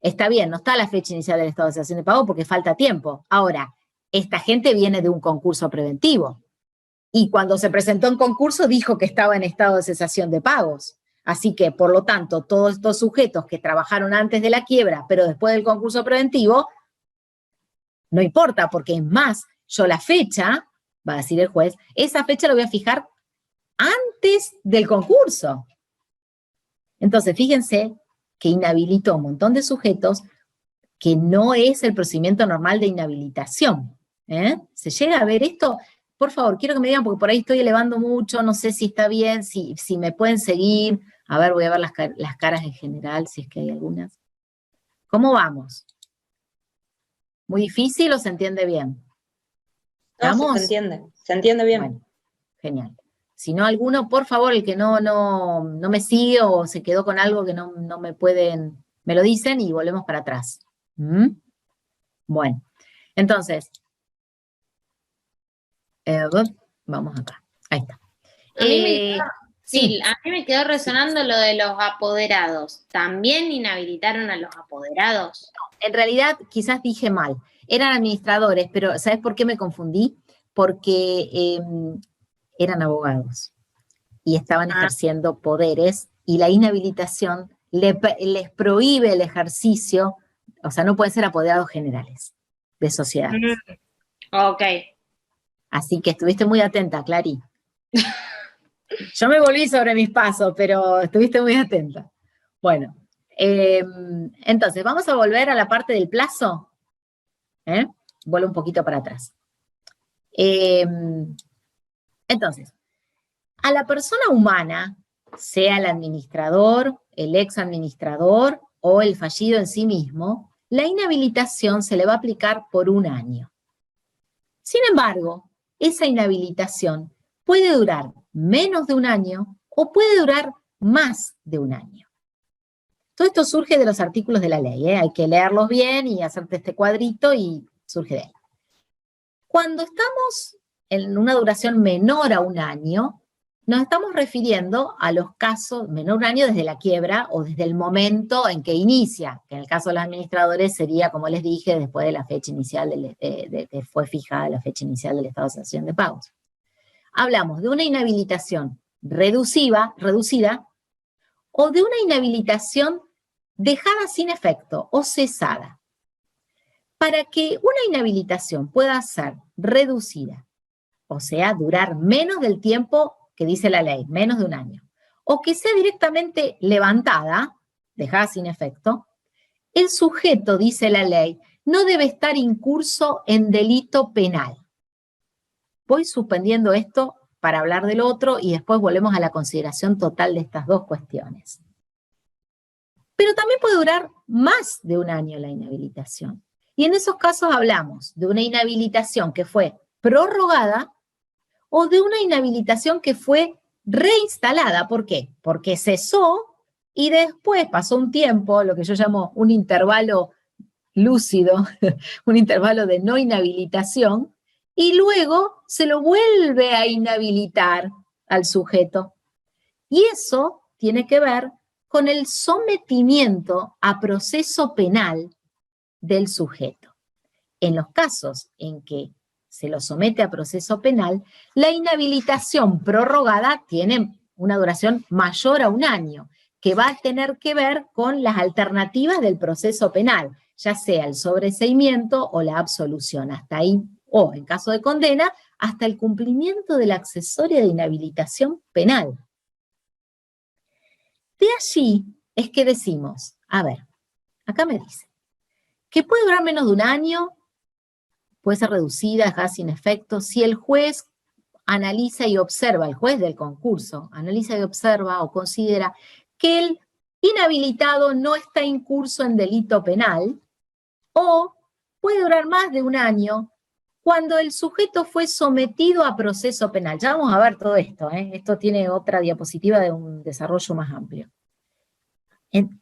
está bien, no está la fecha inicial del estado de cesación de pago porque falta tiempo. Ahora, esta gente viene de un concurso preventivo. Y cuando se presentó en concurso dijo que estaba en estado de cesación de pagos. Así que, por lo tanto, todos estos sujetos que trabajaron antes de la quiebra, pero después del concurso preventivo, no importa, porque es más, yo la fecha, va a decir el juez, esa fecha la voy a fijar antes del concurso. Entonces, fíjense que inhabilitó un montón de sujetos que no es el procedimiento normal de inhabilitación. ¿Se llega a ver esto? Por favor, quiero que me digan, porque por ahí estoy elevando mucho, no sé si está bien, si me pueden seguir. A ver, voy a ver las caras en general, si es que hay algunas. ¿Cómo vamos? ¿Muy difícil o se entiende bien? No, se entiende bien. Bueno, genial. Si no, alguno, por favor, el que no me sigue o se quedó con algo que no me pueden, me lo dicen y volvemos para atrás. Bueno, entonces, vamos acá, ahí está. A mí me quedó resonando lo de los apoderados. ¿También inhabilitaron a los apoderados? En realidad, quizás dije mal. Eran administradores, pero ¿sabes por qué me confundí? Porque eran abogados y estaban ejerciendo poderes, y la inhabilitación les prohíbe el ejercicio, o sea, no pueden ser apoderados generales de sociedades. Ok. Así que estuviste muy atenta, Clary. Yo me volví sobre mis pasos, pero estuviste muy atenta. Bueno, entonces, vamos a volver a la parte del plazo. Vuelvo un poquito para atrás. Entonces, a la persona humana, sea el administrador, el ex administrador o el fallido en sí mismo, la inhabilitación se le va a aplicar por 1 año. Sin embargo, esa inhabilitación puede durar menos de 1 año o puede durar más de 1 año. Todo esto surge de los artículos de la ley, hay que leerlos bien y hacerte este cuadrito y surge de ahí. Cuando estamos en una duración menor a 1 año, nos estamos refiriendo a los casos menor a 1 año desde la quiebra o desde el momento en que inicia, que en el caso de los administradores sería, como les dije, después de la fecha inicial, que fue fijada la fecha inicial del estado de sanción de pagos. Hablamos de una inhabilitación reducida o de una inhabilitación dejada sin efecto o cesada. Para que una inhabilitación pueda ser reducida, o sea, durar menos del tiempo que dice la ley, menos de 1 año, o que sea directamente levantada, dejada sin efecto, el sujeto, dice la ley, no debe estar incurso en delito penal. Voy suspendiendo esto para hablar del otro y después volvemos a la consideración total de estas dos cuestiones. Pero también puede durar más de 1 año la inhabilitación. Y en esos casos hablamos de una inhabilitación que fue prorrogada o de una inhabilitación que fue reinstalada. ¿Por qué? Porque cesó y después pasó un tiempo, lo que yo llamo un intervalo lúcido, un intervalo de no inhabilitación, y luego se lo vuelve a inhabilitar al sujeto. Y eso tiene que ver con el sometimiento a proceso penal del sujeto. En los casos en que se lo somete a proceso penal, la inhabilitación prorrogada tiene una duración mayor a 1 año, que va a tener que ver con las alternativas del proceso penal, ya sea el sobreseimiento o la absolución, hasta ahí, o en caso de condena, hasta el cumplimiento de la accesoria de inhabilitación penal. De allí es que decimos, a ver, acá me dice, que puede durar menos de 1 año, puede ser reducida, dejada sin efecto, si el juez analiza y observa, el juez del concurso, analiza y observa o considera que el inhabilitado no está incurso en delito penal, o puede durar más de 1 año cuando el sujeto fue sometido a proceso penal. Ya vamos a ver todo esto, esto tiene otra diapositiva de un desarrollo más amplio.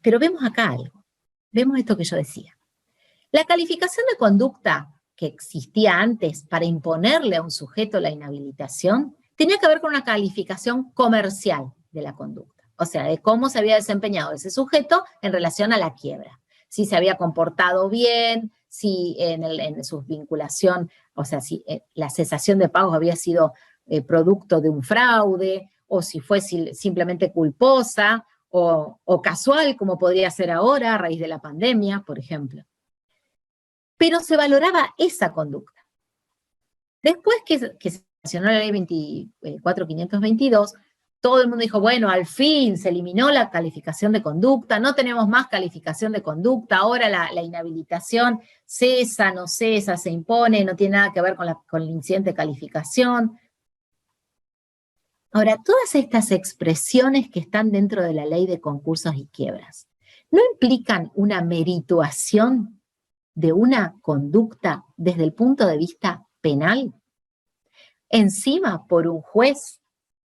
Pero vemos acá algo, vemos esto que yo decía. La calificación de conducta que existía antes para imponerle a un sujeto la inhabilitación, tenía que ver con una calificación comercial de la conducta, o sea, de cómo se había desempeñado ese sujeto en relación a la quiebra, si se había comportado bien, si en su vinculación, o sea, si la cesación de pagos había sido producto de un fraude, o si fue simplemente culposa, o casual, como podría ser ahora a raíz de la pandemia, por ejemplo. Pero se valoraba esa conducta. Después que se sancionó la ley 24.522, todo el mundo dijo, bueno, al fin se eliminó la calificación de conducta, no tenemos más calificación de conducta, ahora la inhabilitación cesa, no cesa, se impone, no tiene nada que ver con el incidente de calificación. Ahora, todas estas expresiones que están dentro de la ley de concursos y quiebras, ¿no implican una merituación de una conducta desde el punto de vista penal? Encima por un juez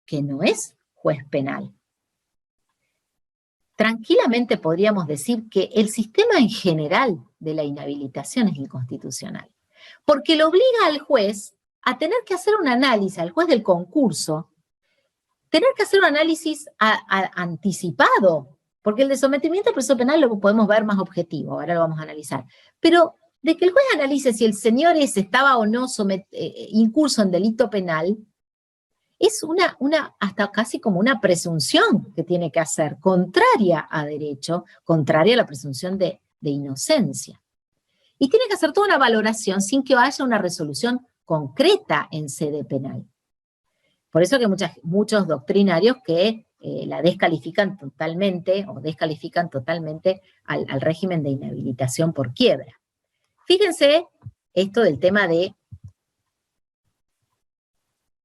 que no es juez penal. Tranquilamente podríamos decir que el sistema en general de la inhabilitación es inconstitucional, porque lo obliga al juez a tener que hacer un análisis, al juez del concurso, tener que hacer un análisis anticipado, porque el de sometimiento al proceso penal lo podemos ver más objetivo, ahora lo vamos a analizar, pero de que el juez analice si el señor ese estaba o no incurso en delito penal, es hasta casi como una presunción que tiene que hacer, contraria a derecho, contraria a la presunción de inocencia. Y tiene que hacer toda una valoración sin que haya una resolución concreta en sede penal. Por eso que muchos doctrinarios que la descalifican totalmente al régimen de inhabilitación por quiebra. Fíjense esto del tema de,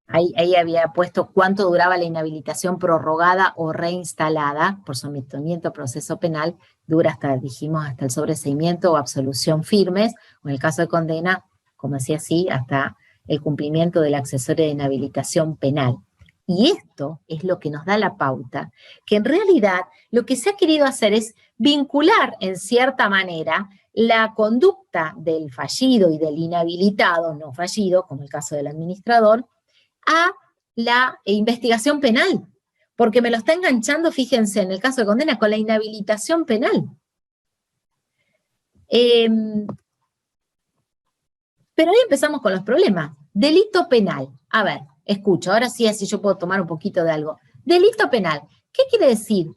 ahí había puesto cuánto duraba la inhabilitación prorrogada o reinstalada por sometimiento a proceso penal, dura dijimos, hasta el sobreseimiento o absolución firmes, o en el caso de condena, como decía así, hasta el cumplimiento del accesorio de inhabilitación penal. Y esto es lo que nos da la pauta, que en realidad lo que se ha querido hacer es vincular en cierta manera la conducta del fallido y del inhabilitado, no fallido, como el caso del administrador, a la investigación penal, porque me lo está enganchando, fíjense, en el caso de condena, con la inhabilitación penal. Pero ahí empezamos con los problemas. Delito penal. A ver, escucho, ahora sí, así yo puedo tomar un poquito de algo. Delito penal. ¿Qué quiere decir?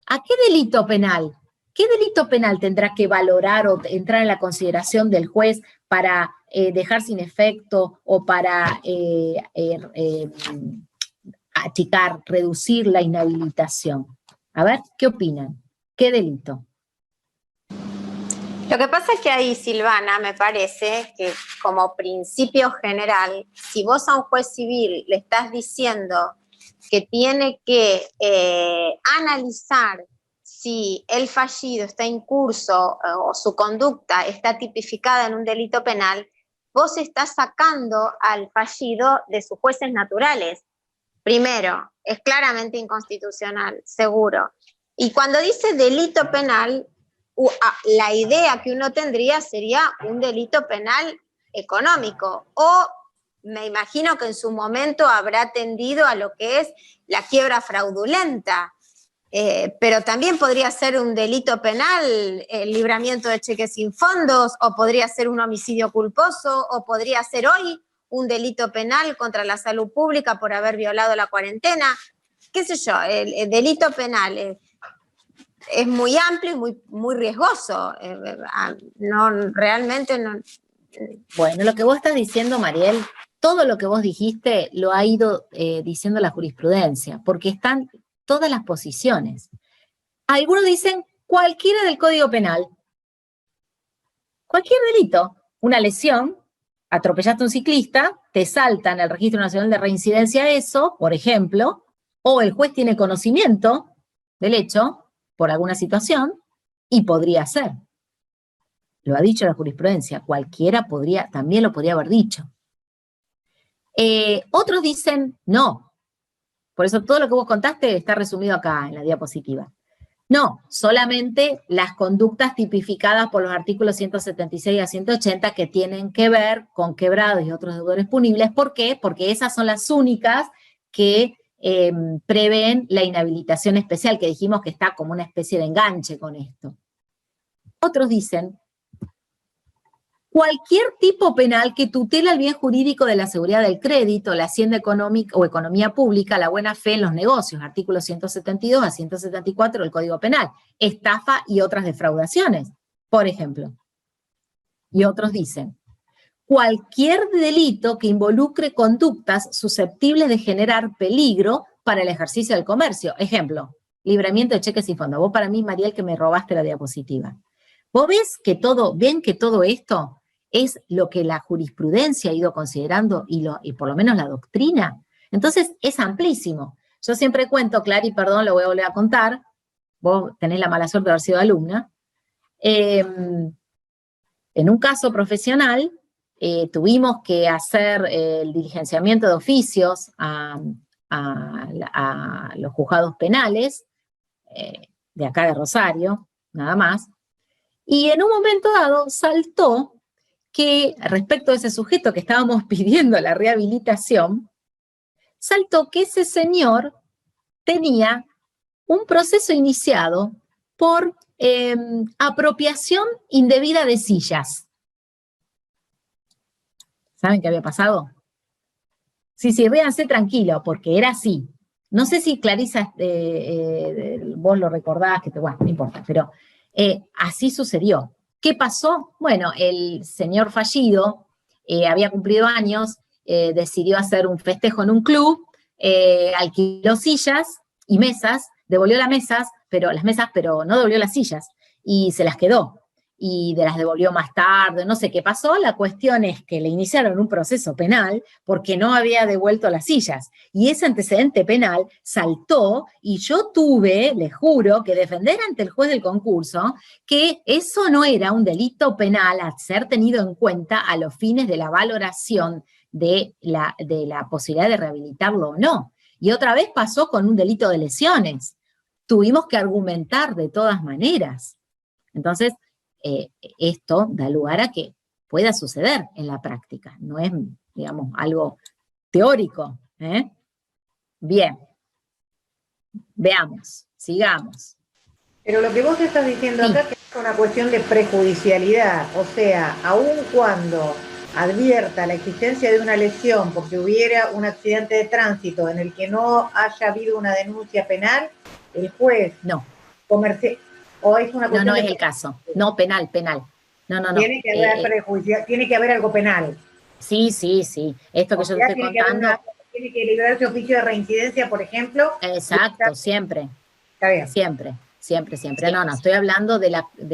¿A qué delito penal? ¿Qué delito penal tendrá que valorar o entrar en la consideración del juez para dejar sin efecto o para achicar, reducir la inhabilitación? A ver, ¿qué opinan? ¿Qué delito? Lo que pasa es que ahí, Silvana, me parece que como principio general, si vos a un juez civil le estás diciendo que tiene que analizar si el fallido está en curso o su conducta está tipificada en un delito penal, vos estás sacando al fallido de sus jueces naturales. Primero, es claramente inconstitucional, seguro. Y cuando dice delito penal, la idea que uno tendría sería un delito penal económico, o me imagino que en su momento habrá tendido a lo que es la quiebra fraudulenta, pero también podría ser un delito penal el libramiento de cheques sin fondos, o podría ser un homicidio culposo, o podría ser hoy un delito penal contra la salud pública por haber violado la cuarentena, qué sé yo, el delito penal es muy amplio y muy riesgoso. Realmente no. Bueno, lo que vos estás diciendo, Mariel, todo lo que vos dijiste lo ha ido diciendo la jurisprudencia, porque están todas las posiciones. Algunos dicen cualquiera del Código Penal. Cualquier delito. Una lesión, atropellaste a un ciclista, te salta en el Registro Nacional de Reincidencia eso, por ejemplo, o el juez tiene conocimiento del hecho por alguna situación, y podría ser. Lo ha dicho la jurisprudencia, cualquiera también lo podría haber dicho. Otros dicen no. Por eso todo lo que vos contaste está resumido acá en la diapositiva. No, solamente las conductas tipificadas por los artículos 176 a 180 que tienen que ver con quebrados y otros deudores punibles. ¿Por qué? Porque esas son las únicas que prevén la inhabilitación especial, que dijimos que está como una especie de enganche con esto. Otros dicen cualquier tipo penal que tutela el bien jurídico de la seguridad del crédito, la hacienda económica o economía pública, la buena fe en los negocios, artículos 172 a 174 del Código Penal, estafa y otras defraudaciones, por ejemplo. Y otros dicen cualquier delito que involucre conductas susceptibles de generar peligro para el ejercicio del comercio. Ejemplo, libramiento de cheques sin fondo. Vos para mí, Mariel, que me robaste la diapositiva. Vos ves que todo esto es lo que la jurisprudencia ha ido considerando y por lo menos la doctrina. Entonces es amplísimo. Yo siempre cuento, Clary, perdón, lo voy a volver a contar. Vos tenés la mala suerte de haber sido alumna. En un caso profesional, tuvimos que hacer el diligenciamiento de oficios a los juzgados penales de acá de Rosario, nada más, y en un momento dado saltó que respecto a ese sujeto que estábamos pidiendo la rehabilitación, saltó que ese señor tenía un proceso iniciado por apropiación indebida de sillas. ¿Saben qué había pasado? Sí, ríanse tranquilo, porque era así. No sé si Clarisa, vos lo recordás, bueno, no importa, pero así sucedió. ¿Qué pasó? Bueno, el señor fallido había cumplido años, decidió hacer un festejo en un club, alquiló sillas y mesas, devolvió las mesas, pero no devolvió las sillas, y se las quedó. Y las devolvió más tarde, no sé qué pasó. La cuestión es que le iniciaron un proceso penal porque no había devuelto las sillas. Y ese antecedente penal saltó y yo tuve, les juro, que defender ante el juez del concurso que eso no era un delito penal a ser tenido en cuenta a los fines de la valoración de la posibilidad de rehabilitarlo o no. Y otra vez pasó con un delito de lesiones. Tuvimos que argumentar de todas maneras. Entonces, esto da lugar a que pueda suceder en la práctica, no es, digamos, algo teórico. Bien, veamos, sigamos. Pero lo que vos estás diciendo acá es una cuestión de prejudicialidad, o sea, aun cuando advierta la existencia de una lesión porque hubiera un accidente de tránsito en el que no haya habido una denuncia penal, el juez ¿o es una cuestión no es el caso. No, penal. No. Tiene que haber prejuicio, tiene que haber algo penal. Sí. Esto que yo te estoy contando. Tiene que librarse oficio de reincidencia, por ejemplo. Exacto, siempre. Está bien. Siempre. No, estoy hablando de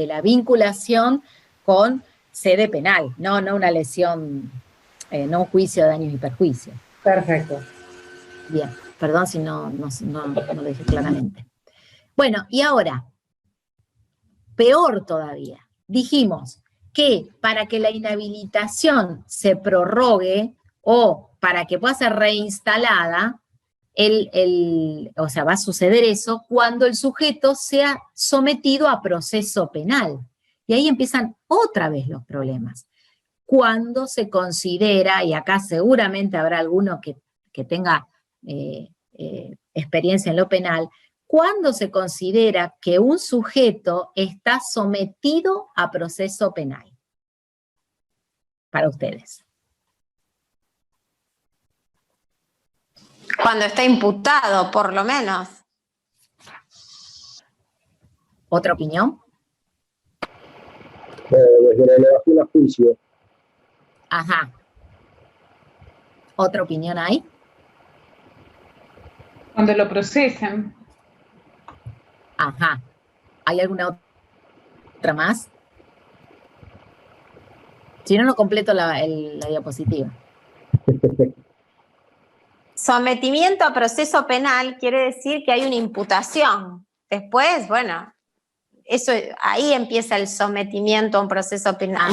la vinculación con sede penal, no una lesión, no un juicio de daños y perjuicios. Perfecto. Bien, perdón si no lo dije claramente. Bueno, y ahora, peor todavía, dijimos que para que la inhabilitación se prorrogue o para que pueda ser reinstalada, o sea, va a suceder eso cuando el sujeto sea sometido a proceso penal. Y ahí empiezan otra vez los problemas. Cuando se considera, y acá seguramente habrá alguno que tenga experiencia en lo penal, cuando se considera que un sujeto está sometido a proceso penal. Para ustedes. Cuando está imputado, por lo menos. ¿Otra opinión? Desde la elevación a juicio. Ajá. ¿Otra opinión hay? Cuando lo procesan. Ajá. ¿Hay alguna otra más? Si no, no completo la diapositiva. Sometimiento a proceso penal quiere decir que hay una imputación. Después, bueno, eso ahí empieza el sometimiento a un proceso penal.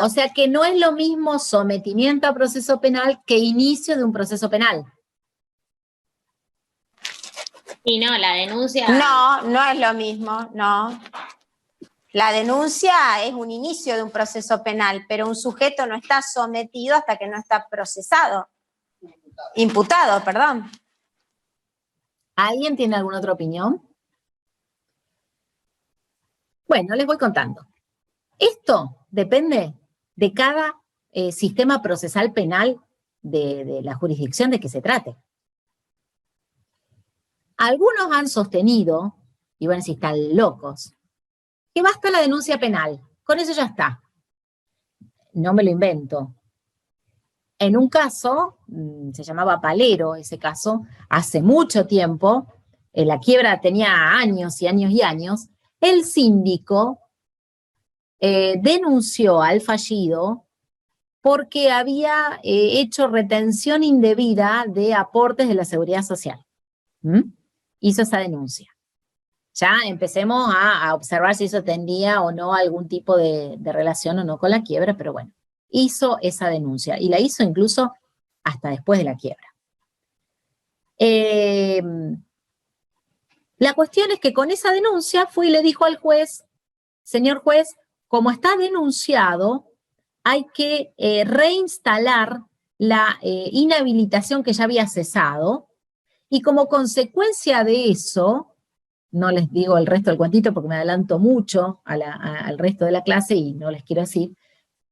O sea que no es lo mismo sometimiento a proceso penal que inicio de un proceso penal. Y no, la denuncia... No es lo mismo, no. La denuncia es un inicio de un proceso penal, pero un sujeto no está sometido hasta que no está procesado. Imputado, perdón. ¿Alguien tiene alguna otra opinión? Bueno, les voy contando. Esto depende de cada sistema procesal penal de la jurisdicción de que se trate. Algunos han sostenido, y van a decir, están locos, que basta la denuncia penal, con eso ya está. No me lo invento. En un caso, se llamaba Palero ese caso, hace mucho tiempo, la quiebra tenía años y años y años, el síndico denunció al fallido porque había hecho retención indebida de aportes de la Seguridad Social. Hizo esa denuncia. Ya empecemos a observar si eso tendría o no algún tipo de relación o no con la quiebra, pero bueno, hizo esa denuncia y la hizo incluso hasta después de la quiebra. La cuestión es que con esa denuncia fue y le dijo al juez, señor juez, como está denunciado, hay que reinstalar la inhabilitación que ya había cesado, y como consecuencia de eso, no les digo el resto del cuentito porque me adelanto mucho al resto de la clase y no les quiero decir,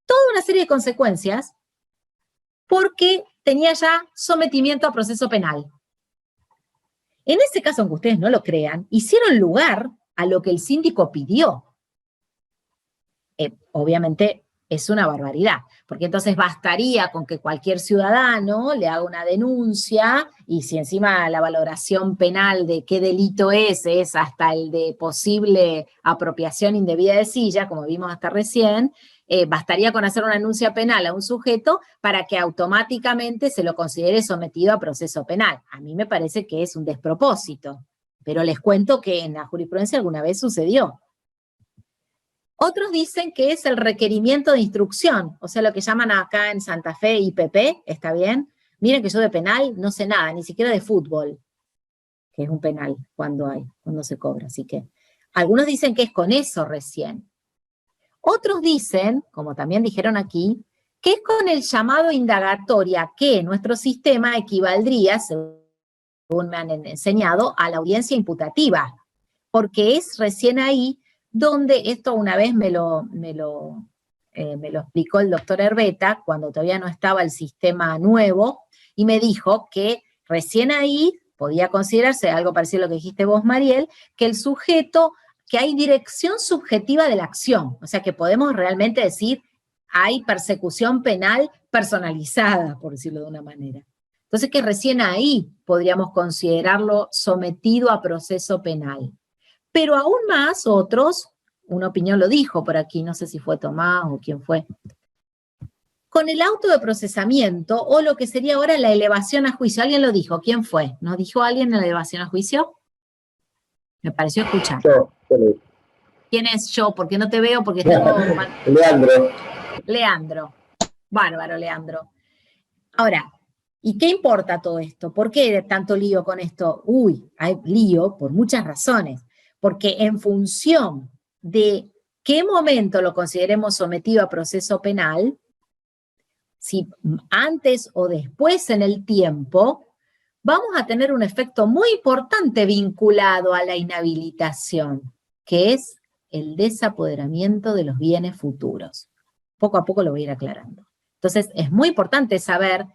toda una serie de consecuencias, porque tenía ya sometimiento a proceso penal. En ese caso, aunque ustedes no lo crean, hicieron lugar a lo que el síndico pidió. Obviamente es una barbaridad, porque entonces bastaría con que cualquier ciudadano le haga una denuncia, y si encima la valoración penal de qué delito es hasta el de posible apropiación indebida de silla, como vimos hasta recién, bastaría con hacer una denuncia penal a un sujeto para que automáticamente se lo considere sometido a proceso penal. A mí me parece que es un despropósito, pero les cuento que en la jurisprudencia alguna vez sucedió. Otros dicen que es el requerimiento de instrucción, o sea, lo que llaman acá en Santa Fe IPP, ¿está bien? Miren que yo de penal no sé nada, ni siquiera de fútbol, que es un penal cuando se cobra, así que algunos dicen que es con eso recién. Otros dicen, como también dijeron aquí, que es con el llamado indagatoria, que nuestro sistema equivaldría, según me han enseñado, a la audiencia imputativa, porque es recién ahí donde, esto una vez me lo explicó el doctor Herbeta, cuando todavía no estaba el sistema nuevo, y me dijo que recién ahí podía considerarse, algo parecido a lo que dijiste vos, Mariel, que el sujeto, que hay dirección subjetiva de la acción, o sea que podemos realmente decir, hay persecución penal personalizada, por decirlo de una manera. Entonces que recién ahí podríamos considerarlo sometido a proceso penal. Pero aún más otros, una opinión lo dijo por aquí, no sé si fue Tomás o quién fue, con el auto de procesamiento o lo que sería ahora la elevación a juicio. ¿Alguien lo dijo? ¿Quién fue? ¿Nos dijo alguien en la elevación a juicio? Me pareció escuchar. Yo. ¿Quién es yo? Porque no te veo, porque tengo... Leandro. Leandro. Bárbaro, Leandro. Ahora, ¿y qué importa todo esto? ¿Por qué tanto lío con esto? Uy, hay lío por muchas razones. Porque en función de qué momento lo consideremos sometido a proceso penal, si antes o después en el tiempo, vamos a tener un efecto muy importante vinculado a la inhabilitación, que es el desapoderamiento de los bienes futuros. Poco a poco lo voy a ir aclarando. Entonces, es muy importante saber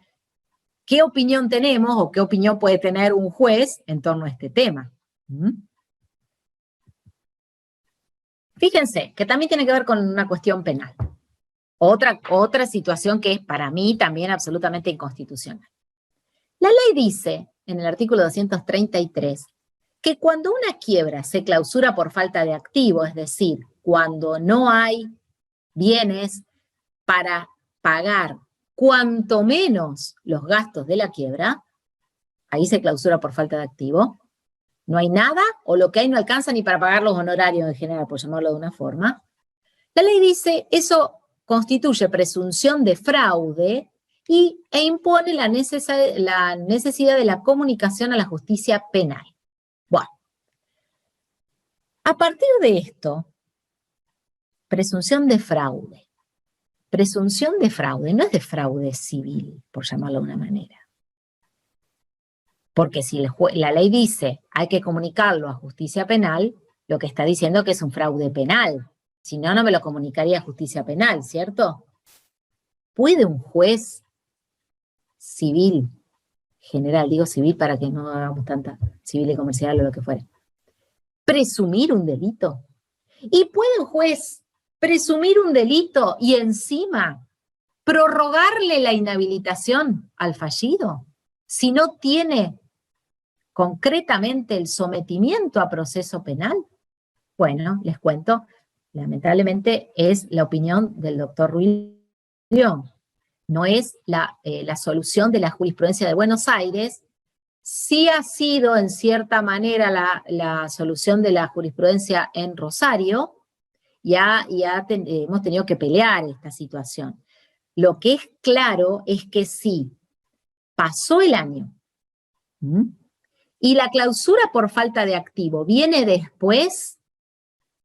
qué opinión tenemos o qué opinión puede tener un juez en torno a este tema. Fíjense, que también tiene que ver con una cuestión penal. Otra situación que es para mí también absolutamente inconstitucional. La ley dice, en el artículo 233, que cuando una quiebra se clausura por falta de activo, es decir, cuando no hay bienes para pagar cuanto menos los gastos de la quiebra, ahí se clausura por falta de activo. No hay nada, o lo que hay no alcanza ni para pagar los honorarios en general, por llamarlo de una forma. La ley dice, eso constituye presunción de fraude e impone la necesidad de la comunicación a la justicia penal. Bueno, a partir de esto, presunción de fraude. Presunción de fraude no es de fraude civil, por llamarlo de una manera. Porque si la ley dice hay que comunicarlo a justicia penal, lo que está diciendo que es un fraude penal. Si no, no me lo comunicaría a justicia penal, ¿cierto? ¿Puede un juez civil, general, digo civil para que no hagamos tanta civil y comercial o lo que fuera, presumir un delito? ¿Y puede un juez presumir un delito y encima prorrogarle la inhabilitación al fallido si no tiene concretamente el sometimiento a proceso penal? Bueno, les cuento, lamentablemente es la opinión del doctor Ruiz León, no es la solución de la jurisprudencia de Buenos Aires. Sí ha sido en cierta manera la solución de la jurisprudencia en Rosario, hemos tenido que pelear esta situación. Lo que es claro es que si pasó el año, y la clausura por falta de activo viene después,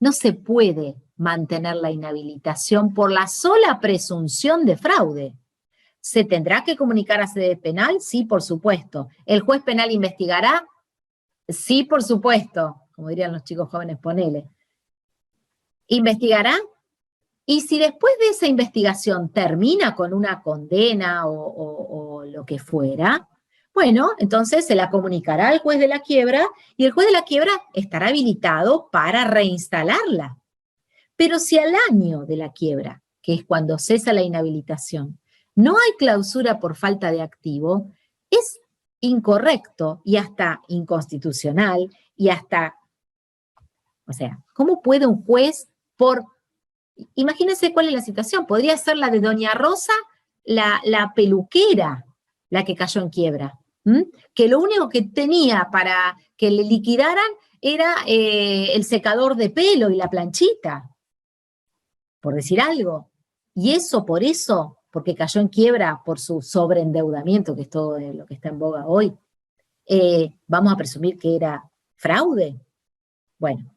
no se puede mantener la inhabilitación por la sola presunción de fraude. ¿Se tendrá que comunicar a sede penal? Sí, por supuesto. ¿El juez penal investigará? Sí, por supuesto. Como dirían los chicos jóvenes, ponele. ¿Investigará? Y si después de esa investigación termina con una condena o lo que fuera, bueno, entonces se la comunicará al juez de la quiebra y el juez de la quiebra estará habilitado para reinstalarla. Pero si al año de la quiebra, que es cuando cesa la inhabilitación, no hay clausura por falta de activo, es incorrecto y hasta inconstitucional y hasta, o sea, ¿cómo puede un juez imagínense cuál es la situación, podría ser la de doña Rosa, la peluquera, la que cayó en quiebra, que lo único que tenía para que le liquidaran era el secador de pelo y la planchita, por decir algo. Y eso, porque cayó en quiebra por su sobreendeudamiento, que es todo lo que está en boga hoy, vamos a presumir que era fraude. Bueno,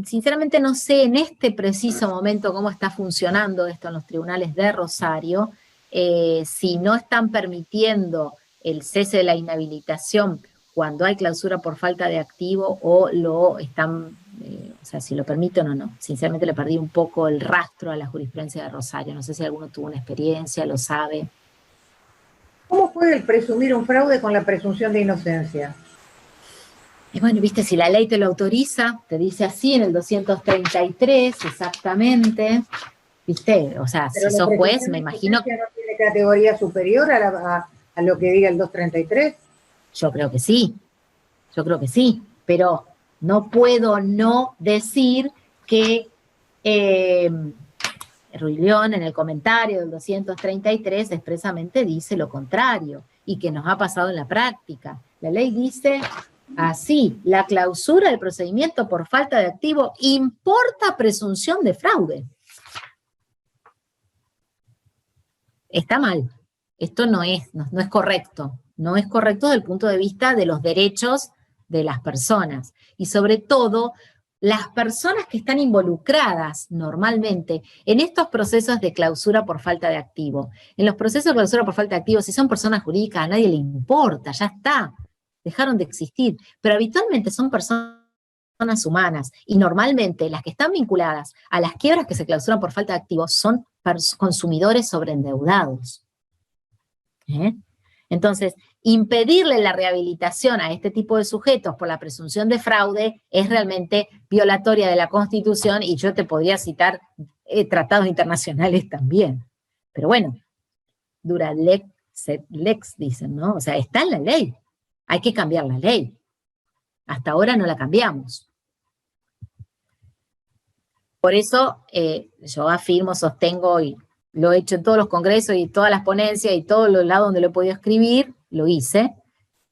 sinceramente no sé en este preciso momento cómo está funcionando esto en los tribunales de Rosario, si no están permitiendo el cese de la inhabilitación cuando hay clausura por falta de activo o lo están, o sea, si lo permiten o no. Sinceramente le perdí un poco el rastro a la jurisprudencia de Rosario, no sé si alguno tuvo una experiencia, lo sabe. ¿Cómo puede presumir un fraude con la presunción de inocencia? Y bueno, viste, si la ley te lo autoriza, te dice así en el 233, exactamente, viste, o sea, Pero si sos juez, me imagino... ¿No tiene categoría superior a lo que diga el 233? Yo creo que sí, pero no puedo no decir que Ruilión en el comentario del 233 expresamente dice lo contrario, y que nos ha pasado en la práctica. La ley dice... Así, la clausura del procedimiento por falta de activo importa presunción de fraude. Está mal. Esto no es correcto. No es correcto desde el punto de vista de los derechos de las personas. Y sobre todo, las personas que están involucradas normalmente en estos procesos de clausura por falta de activo. En los procesos de clausura por falta de activo, si son personas jurídicas, a nadie le importa, ya está. Dejaron de existir, pero habitualmente son personas humanas y normalmente las que están vinculadas a las quiebras que se clausuran por falta de activos son consumidores sobreendeudados. Entonces, impedirle la rehabilitación a este tipo de sujetos por la presunción de fraude es realmente violatoria de la Constitución y yo te podría citar tratados internacionales también. Pero bueno, dura lex, sed lex, dicen, ¿no? O sea, está en la ley. Hay que cambiar la ley. Hasta ahora no la cambiamos. Por eso yo afirmo, sostengo, y lo he hecho en todos los congresos y todas las ponencias y todos los lados donde lo he podido escribir, lo hice,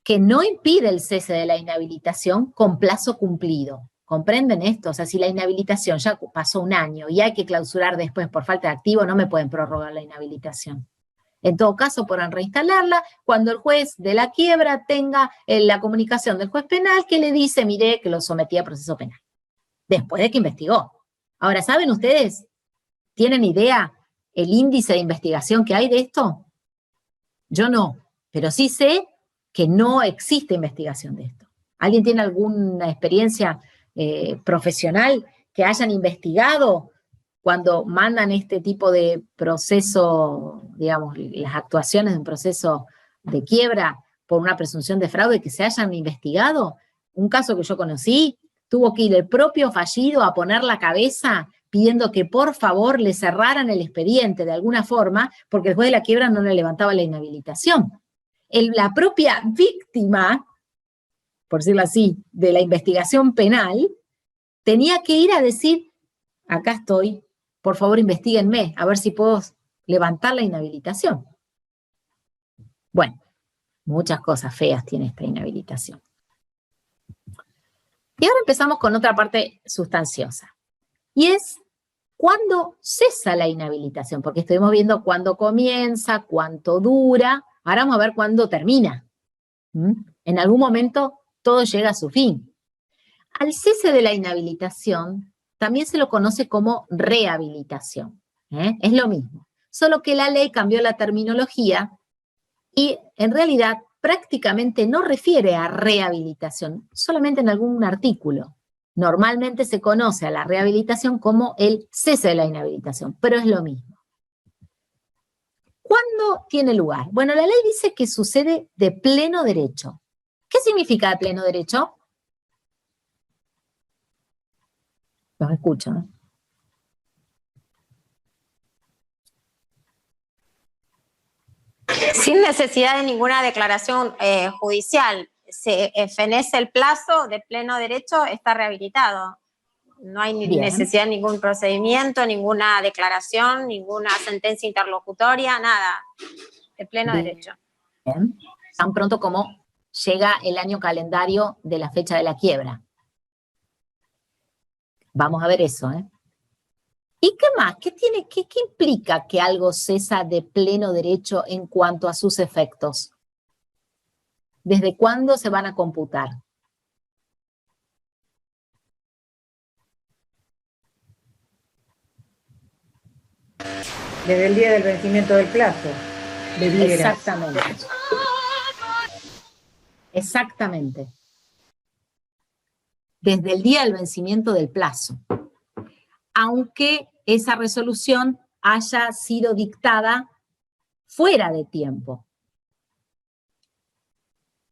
que no impide el cese de la inhabilitación con plazo cumplido. ¿Comprenden esto? O sea, si la inhabilitación ya pasó un año y hay que clausurar después por falta de activo, no me pueden prorrogar la inhabilitación. En todo caso, podrán reinstalarla cuando el juez de la quiebra tenga la comunicación del juez penal que le dice, mire, que lo sometí a proceso penal, después de que investigó. Ahora, ¿saben ustedes? ¿Tienen idea el índice de investigación que hay de esto? Yo no, pero sí sé que no existe investigación de esto. ¿Alguien tiene alguna experiencia profesional que hayan investigado cuando mandan este tipo de proceso, digamos, las actuaciones de un proceso de quiebra por una presunción de fraude que se hayan investigado? Un caso que yo conocí, tuvo que ir el propio fallido a poner la cabeza pidiendo que por favor le cerraran el expediente de alguna forma porque el juez de la quiebra no le levantaba la inhabilitación. La propia víctima, por decirlo así, de la investigación penal, tenía que ir a decir, acá estoy, por favor investíguenme, a ver si puedo levantar la inhabilitación. Bueno, muchas cosas feas tiene esta inhabilitación. Y ahora empezamos con otra parte sustanciosa. Y es cuándo cesa la inhabilitación, porque estuvimos viendo cuándo comienza, cuánto dura, ahora vamos a ver cuándo termina. En algún momento todo llega a su fin. Al cese de la inhabilitación también se lo conoce como rehabilitación. Es lo mismo, solo que la ley cambió la terminología y en realidad prácticamente no refiere a rehabilitación, solamente en algún artículo. Normalmente se conoce a la rehabilitación como el cese de la inhabilitación, pero es lo mismo. ¿Cuándo tiene lugar? Bueno, la ley dice que sucede de pleno derecho. ¿Qué significa de pleno derecho? Los escucho, ¿no? Sin necesidad de ninguna declaración judicial. Se fenece el plazo, de pleno derecho está rehabilitado. No hay necesidad de ningún procedimiento, ninguna declaración, ninguna sentencia interlocutoria, nada. De pleno derecho. Bien. Tan pronto como llega el año calendario de la fecha de la quiebra. Vamos a ver eso, ¿eh? ¿Y qué más? ¿Qué implica que algo cesa de pleno derecho en cuanto a sus efectos? ¿Desde cuándo se van a computar? Desde el día del vencimiento del plazo. Exactamente. Exactamente. Desde el día del vencimiento del plazo. Aunque esa resolución haya sido dictada fuera de tiempo.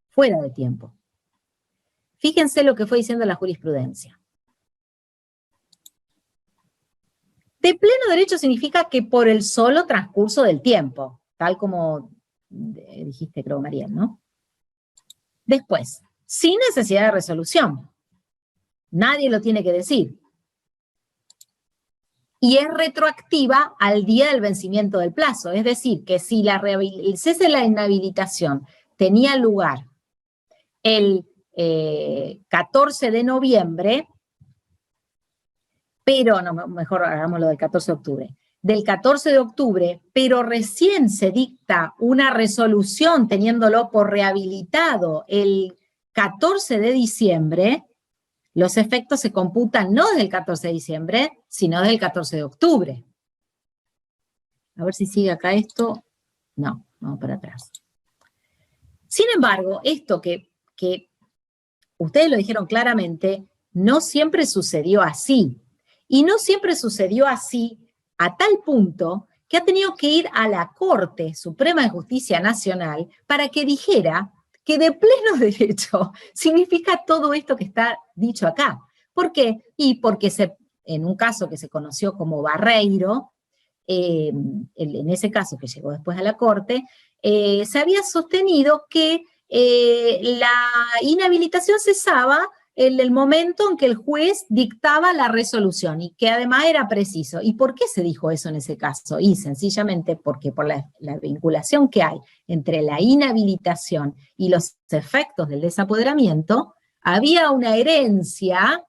Fuera de tiempo. Fíjense lo que fue diciendo la jurisprudencia. De pleno derecho significa que por el solo transcurso del tiempo, tal como dijiste, creo, Mariel, ¿no? Después, sin necesidad de resolución. Nadie lo tiene que decir. Y es retroactiva al día del vencimiento del plazo. Es decir, que si el cese de la inhabilitación tenía lugar el 14 de noviembre, pero, no, mejor hagámoslo del 14 de octubre, del 14 de octubre, pero recién se dicta una resolución teniéndolo por rehabilitado el 14 de diciembre, los efectos se computan no desde el 14 de diciembre, sino desde el 14 de octubre. A ver si sigue acá esto. No, vamos para atrás. Sin embargo, esto que ustedes lo dijeron claramente, no siempre sucedió así. Y no siempre sucedió así a tal punto que ha tenido que ir a la Corte Suprema de Justicia Nacional para que dijera que de pleno derecho significa todo esto que está dicho acá. ¿Por qué? Y porque en un caso que se conoció como Barreiro, en ese caso que llegó después a la Corte, se había sostenido que la inhabilitación cesaba en el momento en que el juez dictaba la resolución y que además era preciso. ¿Y por qué se dijo eso en ese caso? Y sencillamente porque por la vinculación que hay entre la inhabilitación y los efectos del desapoderamiento, había una herencia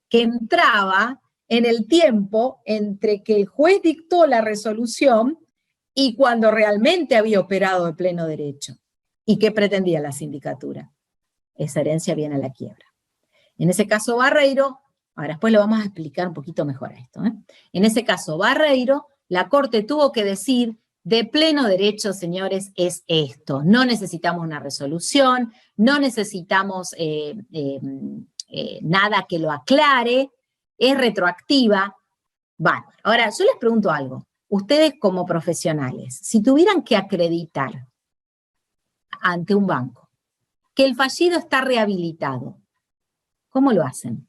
que entraba en el tiempo entre que el juez dictó la resolución y cuando realmente había operado de pleno derecho. ¿Y qué pretendía la sindicatura? Esa herencia viene a la quiebra. En ese caso Barreiro, ahora después lo vamos a explicar un poquito mejor a esto, ¿eh? En ese caso Barreiro, la Corte tuvo que decir, de pleno derecho, señores, es esto. No necesitamos una resolución, no necesitamos nada que lo aclare, es retroactiva. Bueno, ahora yo les pregunto algo. Ustedes como profesionales, si tuvieran que acreditar ante un banco que el fallido está rehabilitado, ¿cómo lo hacen?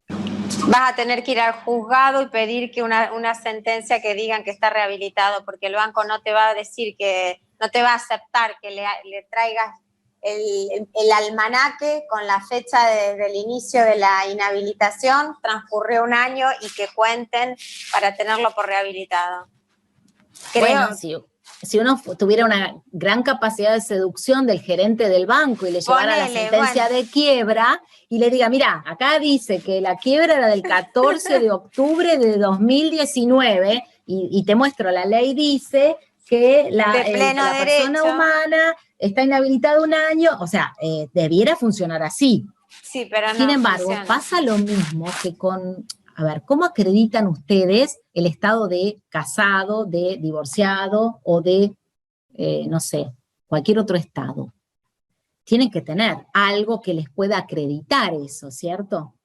Vas a tener que ir al juzgado y pedir que una sentencia que digan que está rehabilitado, porque el banco no te va a decir que, no te va a aceptar que le traigas el almanaque con la fecha del inicio de la inhabilitación, transcurrió un año y que cuenten para tenerlo por rehabilitado. Creo. Bueno, si uno tuviera una gran capacidad de seducción del gerente del banco y le llevara la sentencia de quiebra y le diga, mira, acá dice que la quiebra era del 14 de octubre de 2019 y te muestro, la ley dice que la persona humana está inhabilitada un año, o sea, debiera funcionar así. Sí, pero no. Sin embargo, funciona. pasa lo mismo que con... A ver, ¿cómo acreditan ustedes el estado de casado, de divorciado o de, no sé, cualquier otro estado? tienen que tener algo que les pueda acreditar eso, ¿cierto?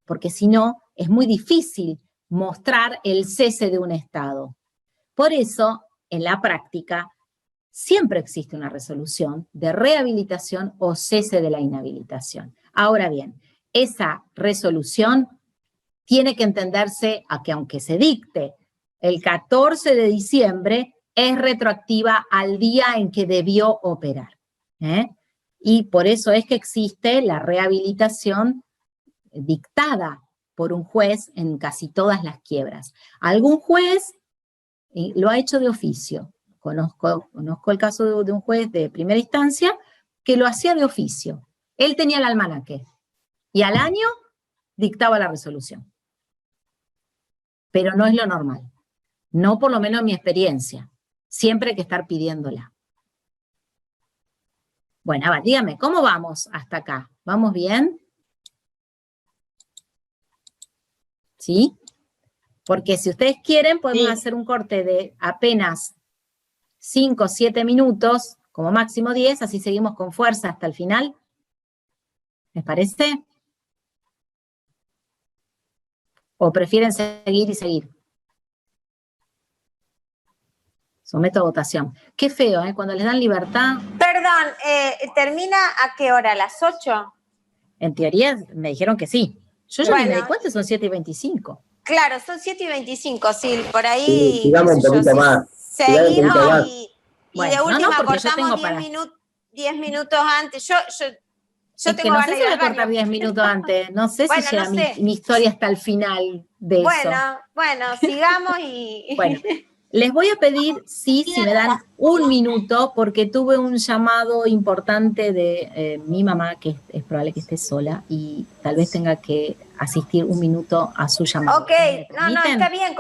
Porque si no, es muy difícil mostrar el cese de un estado. Por eso, en la práctica, siempre existe una resolución de rehabilitación o cese de la inhabilitación. Ahora bien, esa resolución tiene que entenderse a que aunque se dicte el 14 de diciembre, es retroactiva al día en que debió operar. Y por eso es que existe la rehabilitación dictada por un juez en casi todas las quiebras. Algún juez lo ha hecho de oficio. Conozco el caso de un juez de primera instancia que lo hacía de oficio. Él tenía el almanaque y al año dictaba la resolución. Pero no es lo normal. No por lo menos en mi experiencia. Siempre hay que estar pidiéndola. Bueno, a ver, dígame, ¿cómo vamos hasta acá? ¿Vamos bien? ¿Sí? Porque si ustedes quieren, podemos hacer un corte de apenas 5 o 7 minutos, como máximo 10, así seguimos con fuerza hasta el final. ¿Les parece? ¿O prefieren seguir y seguir? Someto a votación. Qué feo, ¿eh? Cuando les dan libertad. Perdón, ¿termina a qué hora? ¿A las 8? En teoría me dijeron que sí. Yo ya Bueno. me di cuenta, son 7:25. Claro, son 7:25, sí, por ahí. Sí, sigamos un poquito más. Seguimos y Bueno, de última porque yo tengo cortamos 10 minutos antes. Yo es que tengo no ganas sé de si ir voy al a cortar baño. 10 minutos antes. No sé Bueno, si llega no sé. mi historia hasta el final de eso. Bueno, sigamos y... Bueno, les voy a pedir, si me dan un minuto, porque tuve un llamado importante de mi mamá, que es probable que esté sola, y tal vez tenga que asistir un minuto a su llamado. Ok, no, está bien.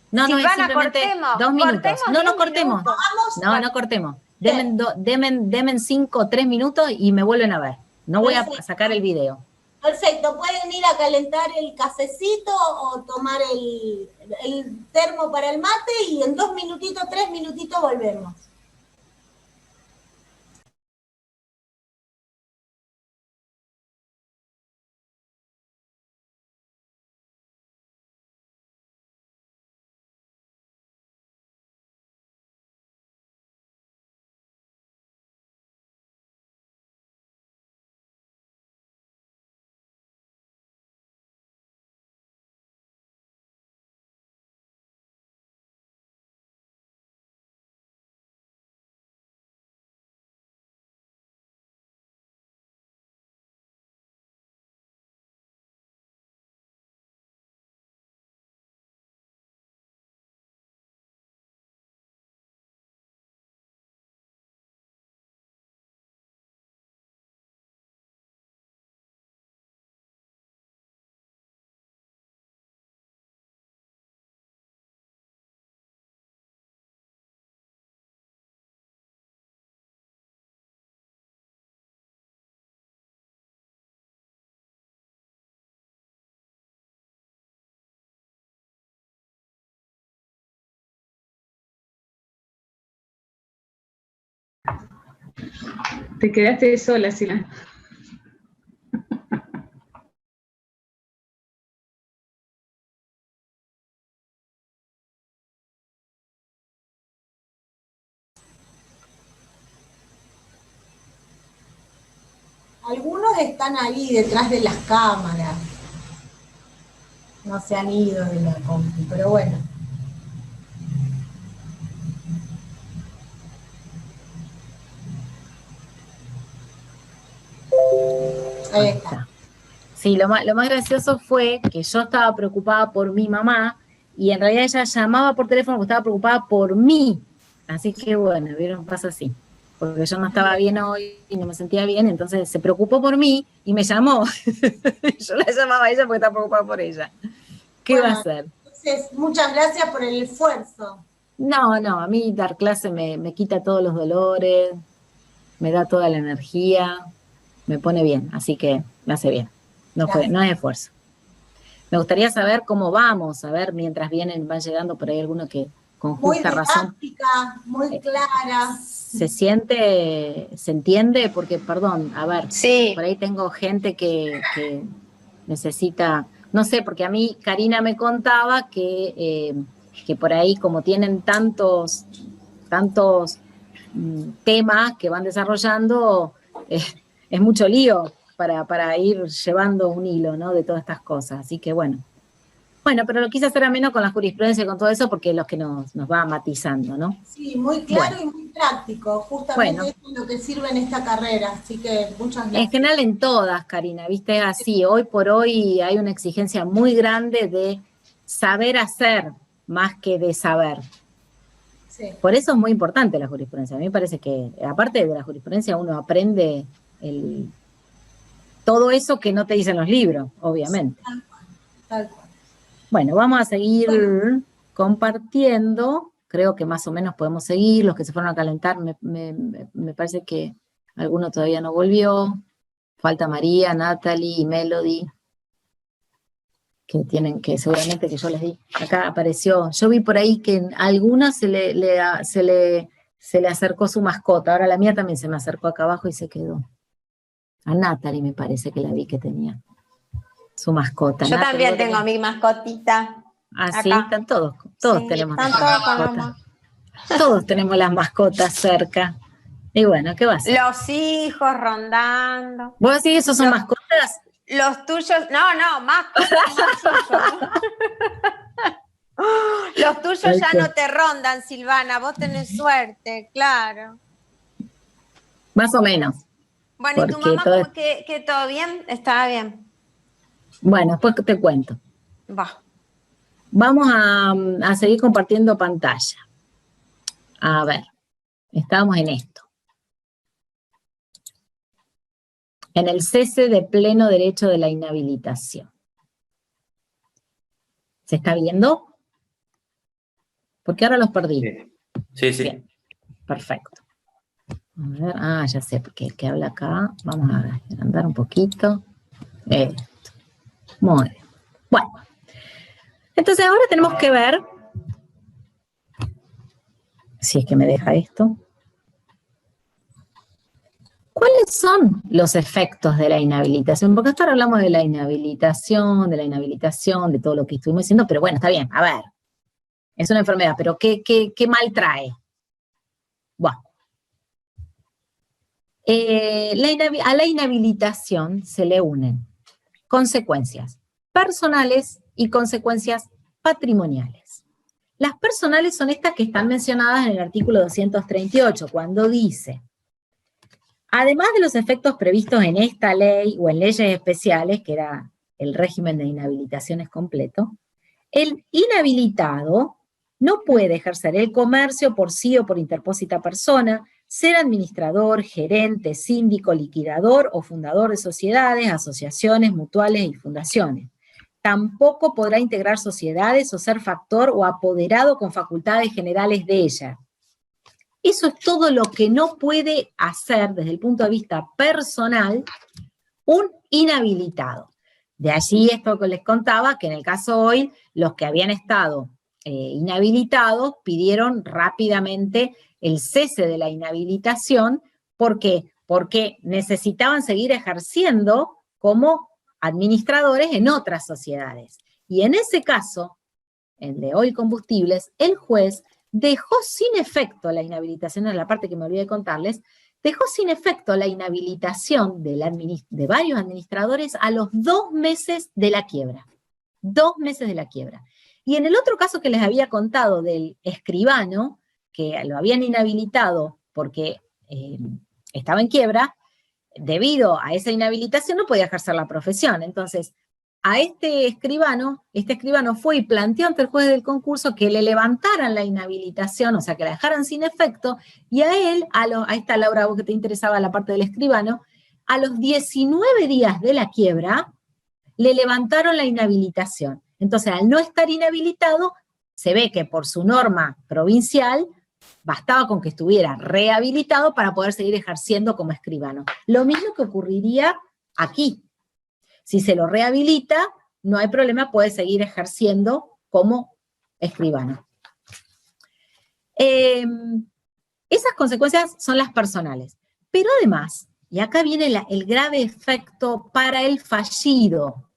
No, Silvana, es simplemente cortemos, 2 minutos. cortemos No 10 cortemos. minutos. No cortemos. Demen 5 o 3 minutos y me vuelven a ver. No voy a sacar el video. Perfecto, pueden ir a calentar el cafecito o tomar el termo para el mate y en 2 minutitos, 3 minutitos volvemos. Te quedaste sola, Silvana. Algunos están ahí detrás de las cámaras. No se han ido de la compu, pero bueno. Ahí está. Sí, lo más gracioso fue que yo estaba preocupada por mi mamá y en realidad ella llamaba por teléfono porque estaba preocupada por mí. Así que bueno, vieron, pasa así. Porque yo no estaba bien hoy y no me sentía bien, entonces se preocupó por mí y me llamó. Yo la llamaba a ella porque estaba preocupada por ella. ¿Qué va a hacer? Entonces, muchas gracias por el esfuerzo. No, a mí dar clase me quita todos los dolores, me da toda la energía, me pone bien, así que me hace bien. No es esfuerzo. Me gustaría saber cómo vamos, a ver, mientras van llegando por ahí alguno que con Muy justa razón. didáctica, muy clara. Se entiende, porque, perdón, a ver, Sí. por ahí tengo gente que necesita, no sé, porque a mí Karina me contaba que por ahí como tienen tantos temas que van desarrollando, es mucho lío para ir llevando un hilo, ¿no? De todas estas cosas, así que bueno. Bueno, pero lo quise hacer ameno con la jurisprudencia y con todo eso porque es lo que nos va matizando, ¿no? Sí, muy claro y muy práctico. Justamente eso es lo que sirve en esta carrera. Así que muchas gracias. En general en todas, Karina, viste, es así. Hoy por hoy hay una exigencia muy grande de saber hacer más que de saber. Sí. Por eso es muy importante la jurisprudencia. A mí me parece que, aparte de la jurisprudencia, uno aprende todo eso que no te dicen los libros, obviamente. Sí, tal cual. Bueno, vamos a seguir compartiendo. Creo que más o menos podemos seguir. Los que se fueron a calentar, me parece que alguno todavía no volvió. Falta María, Natalie y Melody, que tienen que, seguramente que yo les di. Acá apareció. Yo vi por ahí que en algunas se le acercó su mascota. Ahora la mía también se me acercó acá abajo y se quedó. A Natalie me parece que la vi que tenía su mascota. Yo Natalie, también tengo mi mascotita. Ah, sí, acá. están todos Sí, tenemos están nuestras todos con mascotas. Todos tenemos las mascotas cerca. Y bueno, ¿qué va a hacer? Los hijos rondando. ¿Vos decís esos son mascotas? Los tuyos, no, mascotas suyos. Los tuyos ya no te rondan, Silvana, vos tenés suerte, claro. Más o menos. Bueno, ¿y tu mamá cómo que todo bien? ¿Estaba bien? Bueno, después te cuento. Va. Vamos a seguir compartiendo pantalla. A ver, estamos en esto. En el cese de pleno derecho de la inhabilitación. ¿Se está viendo? Porque ahora los perdí. Sí. Bien, perfecto. A ver, ya sé, porque el que habla acá, vamos a agrandar un poquito. Esto. Muy bien. Bueno, entonces ahora tenemos que ver, si es que me deja esto, ¿cuáles son los efectos de la inhabilitación? Porque hasta ahora hablamos de la inhabilitación, de todo lo que estuvimos diciendo, pero bueno, está bien, a ver, es una enfermedad, pero ¿qué mal trae? Bueno. A la inhabilitación se le unen consecuencias personales y consecuencias patrimoniales. Las personales son estas que están mencionadas en el artículo 238, cuando dice: además de los efectos previstos en esta ley o en leyes especiales, que era el régimen de inhabilitaciones completo, el inhabilitado no puede ejercer el comercio por sí o por interpósita persona, ser administrador, gerente, síndico, liquidador o fundador de sociedades, asociaciones, mutuales y fundaciones. Tampoco podrá integrar sociedades o ser factor o apoderado con facultades generales de ellas. Eso es todo lo que no puede hacer desde el punto de vista personal un inhabilitado. De allí esto que les contaba, que en el caso hoy, los que habían estado inhabilitados pidieron rápidamente el cese de la inhabilitación. ¿Por qué? Porque necesitaban seguir ejerciendo como administradores en otras sociedades. Y en ese caso, el de Oil Combustibles, el juez dejó sin efecto la inhabilitación, en la parte que me olvidé de contarles, dejó sin efecto la inhabilitación de varios administradores a los 2 meses de la quiebra. 2 meses de la quiebra. Y en el otro caso que les había contado del escribano, que lo habían inhabilitado porque estaba en quiebra, debido a esa inhabilitación no podía ejercer la profesión. Entonces, a este escribano fue y planteó ante el juez del concurso que le levantaran la inhabilitación, o sea, que la dejaran sin efecto, y a él, ahí está Laura, vos que te interesaba la parte del escribano, a los 19 días de la quiebra, le levantaron la inhabilitación. Entonces, al no estar inhabilitado, se ve que por su norma provincial, bastaba con que estuviera rehabilitado para poder seguir ejerciendo como escribano. Lo mismo que ocurriría aquí. Si se lo rehabilita, no hay problema, puede seguir ejerciendo como escribano. Esas consecuencias son las personales. Pero además, y acá viene el grave efecto para el fallido,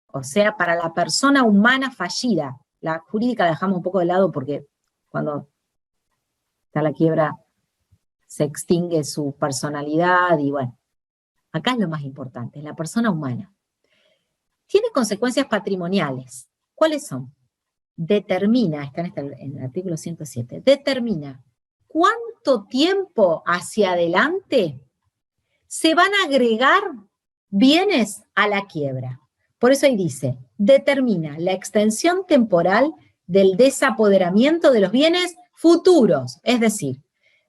o sea, para la persona humana fallida. La jurídica la dejamos un poco de lado porque cuando está la quiebra se extingue su personalidad y bueno, acá es lo más importante, la persona humana. Tiene consecuencias patrimoniales. ¿Cuáles son? Determina, está en el artículo 107, determina cuánto tiempo hacia adelante se van a agregar bienes a la quiebra. Por eso ahí dice, determina la extensión temporal del desapoderamiento de los bienes futuros, es decir,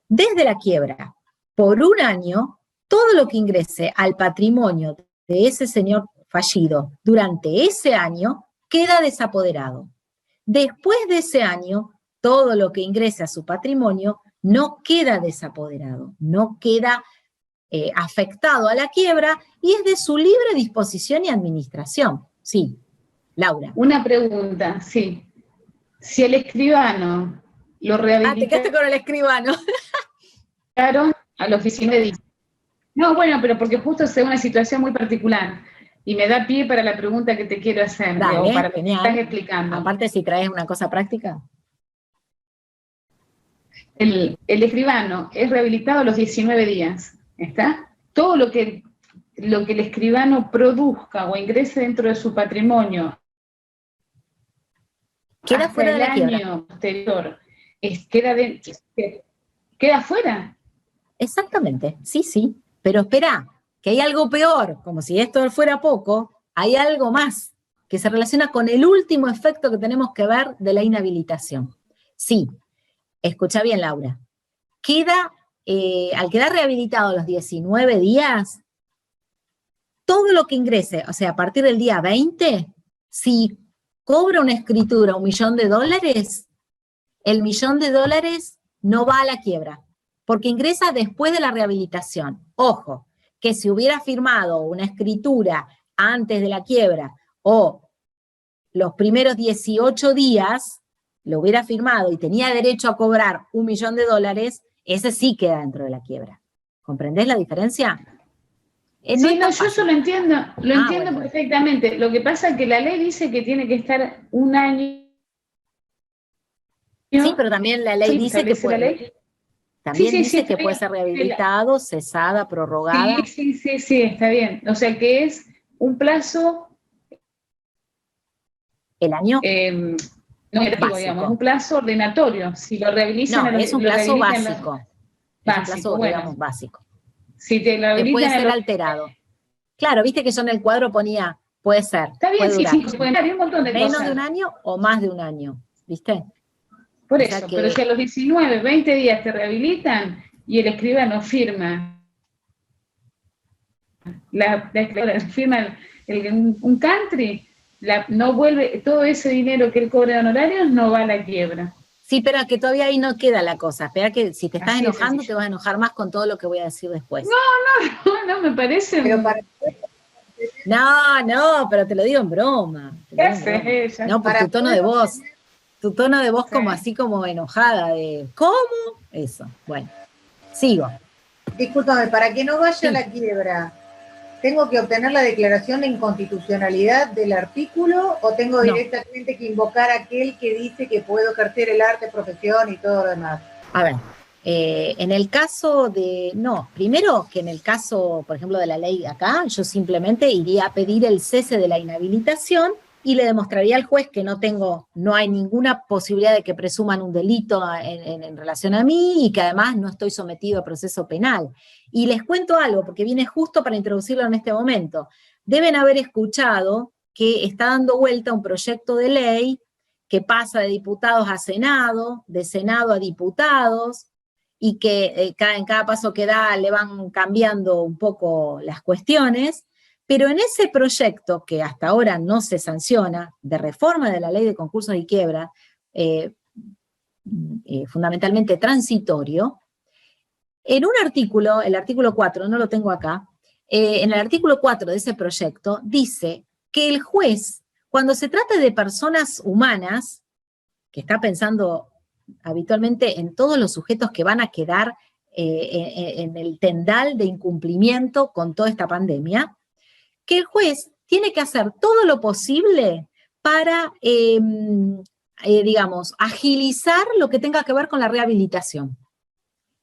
desde la quiebra, por un año, todo lo que ingrese al patrimonio de ese señor fallido durante ese año queda desapoderado. Después de ese año, todo lo que ingrese a su patrimonio no queda desapoderado, no queda afectado a la quiebra y es de su libre disposición y administración. Sí, Laura. Una pregunta, sí. Si el escribano lo rehabilitaron... te quedaste con el escribano. A los 19 días. No, bueno, pero porque justo es una situación muy particular y me da pie para la pregunta que te quiero hacer. Dale, para lo que genial. estás explicando. Aparte, si traes una cosa práctica. El escribano es rehabilitado a los 19 días, ¿está? Todo lo que el escribano produzca o ingrese dentro de su patrimonio queda fuera de la quiebra. El año posterior queda fuera. Exactamente, sí. Pero espera, que hay algo peor, como si esto fuera poco, hay algo más que se relaciona con el último efecto que tenemos que ver de la inhabilitación. Sí, escucha bien, Laura. Al quedar rehabilitado a los 19 días, todo lo que ingrese, o sea, a partir del día 20, si cobra una escritura $1.000.000, el $1.000.000 no va a la quiebra, porque ingresa después de la rehabilitación. Ojo, que si hubiera firmado una escritura antes de la quiebra o los primeros 18 días, lo hubiera firmado y tenía derecho a cobrar $1.000.000, ese sí queda dentro de la quiebra. ¿Comprendés la diferencia? Yo eso lo entiendo bueno. Perfectamente. Lo que pasa es que la ley dice que tiene que estar un año. Sí, pero también la ley dice que puede. La ley? También dice que puede ser rehabilitado, cesada, prorrogada. Sí, está bien. O sea que es un plazo. ¿El año? No básico, digamos, un plazo ordinatorio. Si lo rehabilitan. No, es un plazo básico. Es un plazo, bueno, digamos, básico. Si te lo que puede ser alterado. Claro, viste que yo en el cuadro ponía, puede ser. Está bien, puede sí, hay un montón de menos cosas. de un año o más de un año, ¿viste? Por eso, pero si a los 19, 20 días te rehabilitan y el escribano firma firma un country, no vuelve, todo ese dinero que él cobra de honorarios no va a la quiebra. Sí, pero que todavía ahí no queda la cosa. Espera que si te estás enojando te vas a enojar más con todo lo que voy a decir después. No, me parece... Pero para... No, pero te lo digo en broma. No, por tu tono de voz. Tu tono de voz como así como enojada de ¿cómo? Eso, bueno. Sigo. Discúlpame, para que no vaya a la quiebra, ¿tengo que obtener la declaración de inconstitucionalidad del artículo o tengo directamente que invocar a aquel que dice que puedo ejercer el arte, profesión y todo lo demás? A ver, en el caso de... No, primero que en el caso, por ejemplo, de la ley acá, yo simplemente iría a pedir el cese de la inhabilitación y le demostraría al juez que no hay ninguna posibilidad de que presuman un delito en relación a mí y que además no estoy sometido a proceso penal. Y les cuento algo, porque viene justo para introducirlo en este momento. Deben haber escuchado que está dando vuelta un proyecto de ley que pasa de diputados a Senado, de Senado a diputados, y que en cada paso que da le van cambiando un poco las cuestiones. Pero en ese proyecto, que hasta ahora no se sanciona, de reforma de la ley de concursos y quiebra, fundamentalmente transitorio, en un artículo, el artículo 4, no lo tengo acá, en el artículo 4 de ese proyecto dice que el juez, cuando se trata de personas humanas, que está pensando habitualmente en todos los sujetos que van a quedar en el tendal de incumplimiento con toda esta pandemia, que el juez tiene que hacer todo lo posible para, digamos, agilizar lo que tenga que ver con la rehabilitación.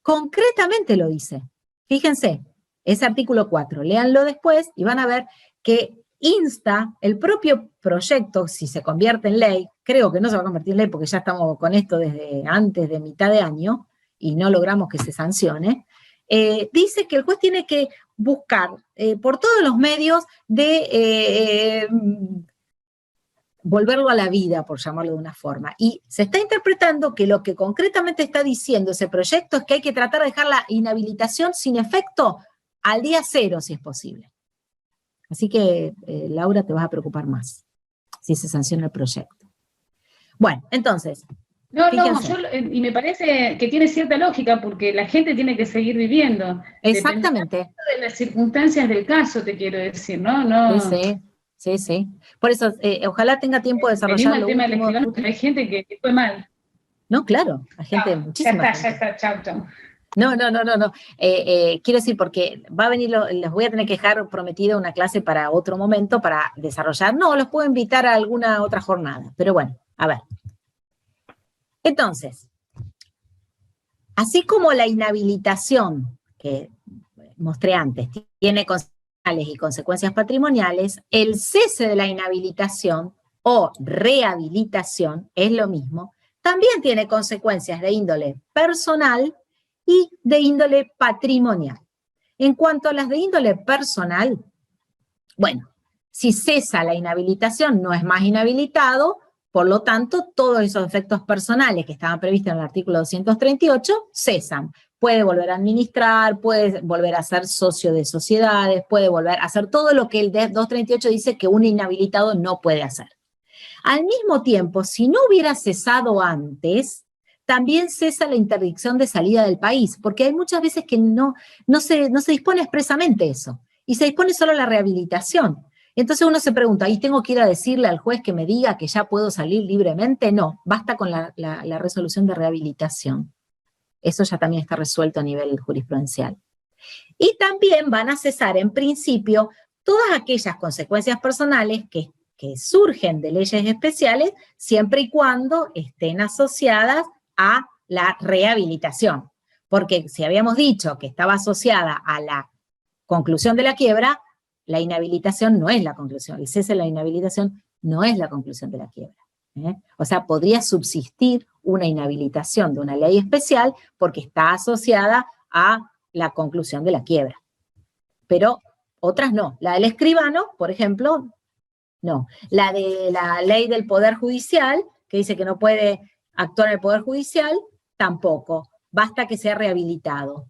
Concretamente lo dice. Fíjense, ese artículo 4, léanlo después y van a ver que insta el propio proyecto, si se convierte en ley, creo que no se va a convertir en ley porque ya estamos con esto desde antes de mitad de año y no logramos que se sancione, dice que el juez tiene que buscar por todos los medios de volverlo a la vida, por llamarlo de una forma. Y se está interpretando que lo que concretamente está diciendo ese proyecto es que hay que tratar de dejar la inhabilitación sin efecto al día 0, si es posible. Así que, Laura, te vas a preocupar más si se sanciona el proyecto. Bueno, entonces. Y me parece que tiene cierta lógica porque la gente tiene que seguir viviendo. Exactamente. De las circunstancias del caso, te quiero decir, ¿no? Sí. Por eso, ojalá tenga tiempo de desarrollar el tema del escribano, porque hay gente que fue mal. No, claro, hay gente, muchísima gente. Ya está, chau. No. Quiero decir, porque va a venir, les voy a tener que dejar prometida una clase para otro momento para desarrollar. No, los puedo invitar a alguna otra jornada, pero bueno, a ver. Entonces, así como la inhabilitación, que mostré antes, tiene consecuencias y consecuencias patrimoniales, el cese de la inhabilitación o rehabilitación, es lo mismo, también tiene consecuencias de índole personal y de índole patrimonial. En cuanto a las de índole personal, bueno, si cesa la inhabilitación, no es más inhabilitado, por lo tanto, todos esos efectos personales que estaban previstos en el artículo 238 cesan. Puede volver a administrar, puede volver a ser socio de sociedades, puede volver a hacer todo lo que el 238 dice que un inhabilitado no puede hacer. Al mismo tiempo, si no hubiera cesado antes, también cesa la interdicción de salida del país, porque hay muchas veces que no se dispone expresamente eso, y se dispone solo la rehabilitación. Entonces uno se pregunta, ¿y tengo que ir a decirle al juez que me diga que ya puedo salir libremente? No, basta con la resolución de rehabilitación. Eso ya también está resuelto a nivel jurisprudencial. Y también van a cesar en principio todas aquellas consecuencias personales que surgen de leyes especiales siempre y cuando estén asociadas a la rehabilitación. Porque si habíamos dicho que estaba asociada a la conclusión de la quiebra, la inhabilitación no es la conclusión, el cese de la inhabilitación no es la conclusión de la quiebra. O sea, podría subsistir una inhabilitación de una ley especial porque está asociada a la conclusión de la quiebra. Pero otras no. La del escribano, por ejemplo, no. La de la ley del Poder Judicial, que dice que no puede actuar en el Poder Judicial, tampoco. Basta que sea rehabilitado.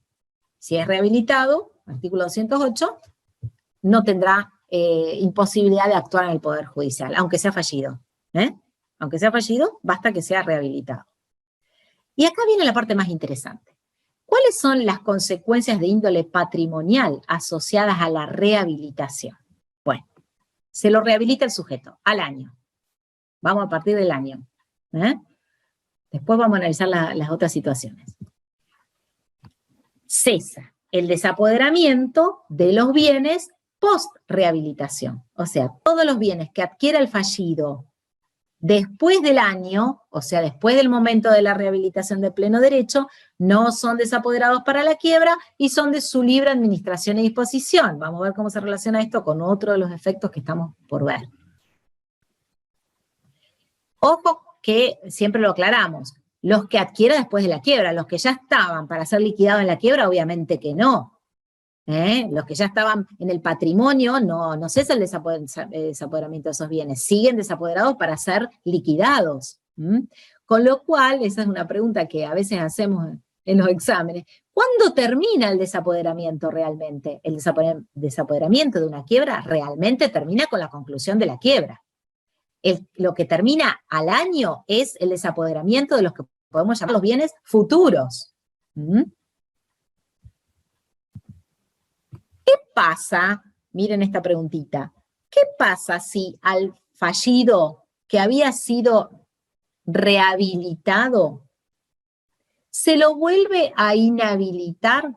Si es rehabilitado, artículo 208, no tendrá imposibilidad de actuar en el Poder Judicial, aunque sea fallido. Aunque sea fallido, basta que sea rehabilitado. Y acá viene la parte más interesante. ¿Cuáles son las consecuencias de índole patrimonial asociadas a la rehabilitación? Bueno, se lo rehabilita el sujeto al año. Vamos a partir del año. Después vamos a analizar las otras situaciones. Cesa el desapoderamiento de los bienes post-rehabilitación. O sea, todos los bienes que adquiera el fallido después del año, o sea, después del momento de la rehabilitación de pleno derecho, no son desapoderados para la quiebra y son de su libre administración y disposición. Vamos a ver cómo se relaciona esto con otro de los efectos que estamos por ver. Ojo que siempre lo aclaramos, los que adquiera después de la quiebra, los que ya estaban para ser liquidados en la quiebra, obviamente que no. Los que ya estaban en el patrimonio, no cesa el desapoderamiento de esos bienes, siguen desapoderados para ser liquidados. Con lo cual, esa es una pregunta que a veces hacemos en los exámenes, ¿cuándo termina el desapoderamiento realmente? El desapoderamiento de una quiebra realmente termina con la conclusión de la quiebra. Lo que termina al año es el desapoderamiento de los que podemos llamar los bienes futuros. ¿Qué pasa? Miren esta preguntita. ¿Qué pasa si al fallido que había sido rehabilitado se lo vuelve a inhabilitar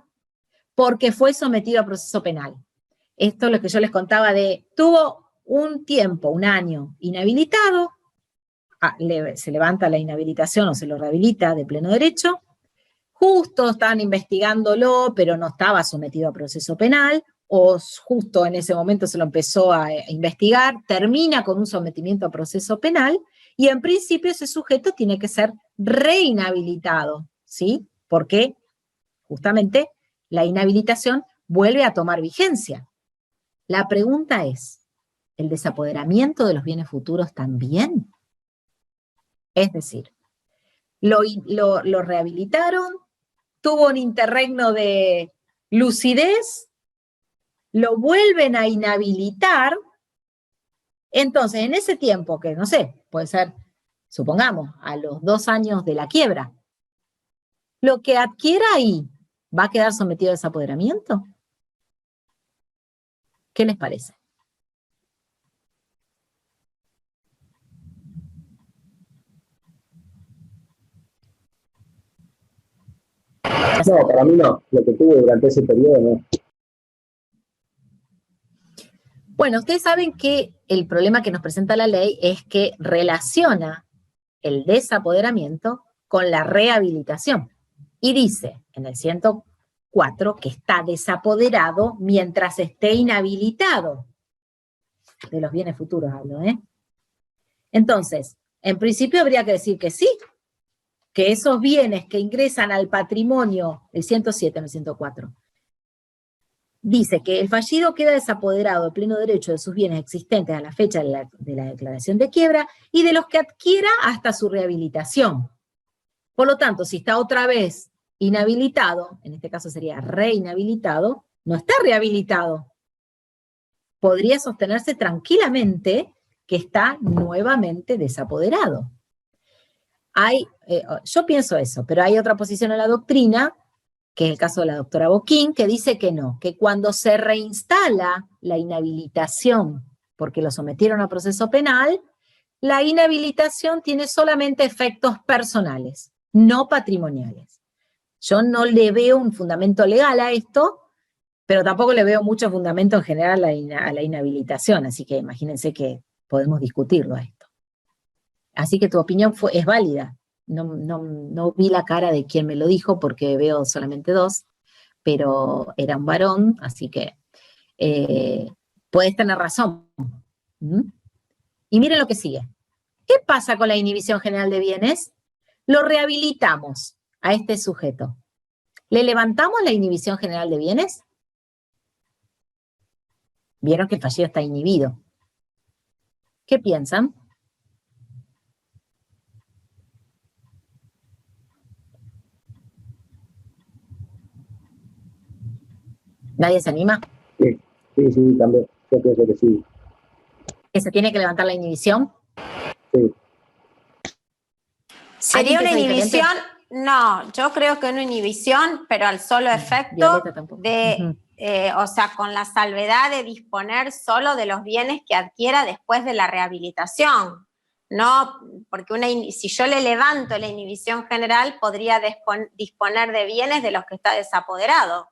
porque fue sometido a proceso penal. Esto es lo que yo les contaba tuvo un tiempo, un año, inhabilitado, se levanta la inhabilitación o se lo rehabilita de pleno derecho, justo estaban investigándolo, pero no estaba sometido a proceso penal, o justo en ese momento se lo empezó a investigar, termina con un sometimiento a proceso penal, y en principio ese sujeto tiene que ser reinhabilitado, ¿sí? Porque justamente la inhabilitación vuelve a tomar vigencia. La pregunta es, ¿el desapoderamiento de los bienes futuros también? Es decir, lo rehabilitaron, tuvo un interregno de lucidez, lo vuelven a inhabilitar, entonces en ese tiempo, que no sé, puede ser, supongamos, a los 2 años de la quiebra, lo que adquiera ahí, ¿va a quedar sometido a desapoderamiento? ¿Qué les parece? No, para mí no. Lo que tuve durante ese periodo no. Bueno, ustedes saben que el problema que nos presenta la ley es que relaciona el desapoderamiento con la rehabilitación. Y dice en el 104 que está desapoderado mientras esté inhabilitado. De los bienes futuros hablo, ¿eh? Entonces, en principio habría que decir que sí, que esos bienes que ingresan al patrimonio, el 107 en el 104, dice que el fallido queda desapoderado de pleno derecho de sus bienes existentes a la fecha de la declaración de quiebra y de los que adquiera hasta su rehabilitación. Por lo tanto, si está otra vez inhabilitado, en este caso sería reinhabilitado, no está rehabilitado. Podría sostenerse tranquilamente que está nuevamente desapoderado. Yo pienso eso, pero hay otra posición en la doctrina, que es el caso de la doctora Boquín, que dice que no, que cuando se reinstala la inhabilitación, porque lo sometieron a proceso penal, la inhabilitación tiene solamente efectos personales, no patrimoniales. Yo no le veo un fundamento legal a esto, pero tampoco le veo mucho fundamento en general a la inhabilitación, así que imagínense que podemos discutirlo a esto. Así que tu opinión es válida. No vi la cara de quien me lo dijo porque veo solamente 2, pero era un varón, así que puedes tener razón. Y miren lo que sigue. ¿Qué pasa con la inhibición general de bienes? Lo rehabilitamos a este sujeto. ¿Le levantamos la inhibición general de bienes? Vieron que el fallido está inhibido. ¿Qué piensan? ¿Nadie se anima? Sí, también. Yo pienso que sí. ¿Que se tiene que levantar la inhibición? Sí. ¿Sería una inhibición? No, yo creo que una inhibición, pero al solo efecto de, o sea, con la salvedad de disponer solo de los bienes que adquiera después de la rehabilitación. No, porque si yo le levanto la inhibición general, podría disponer de bienes de los que está desapoderado.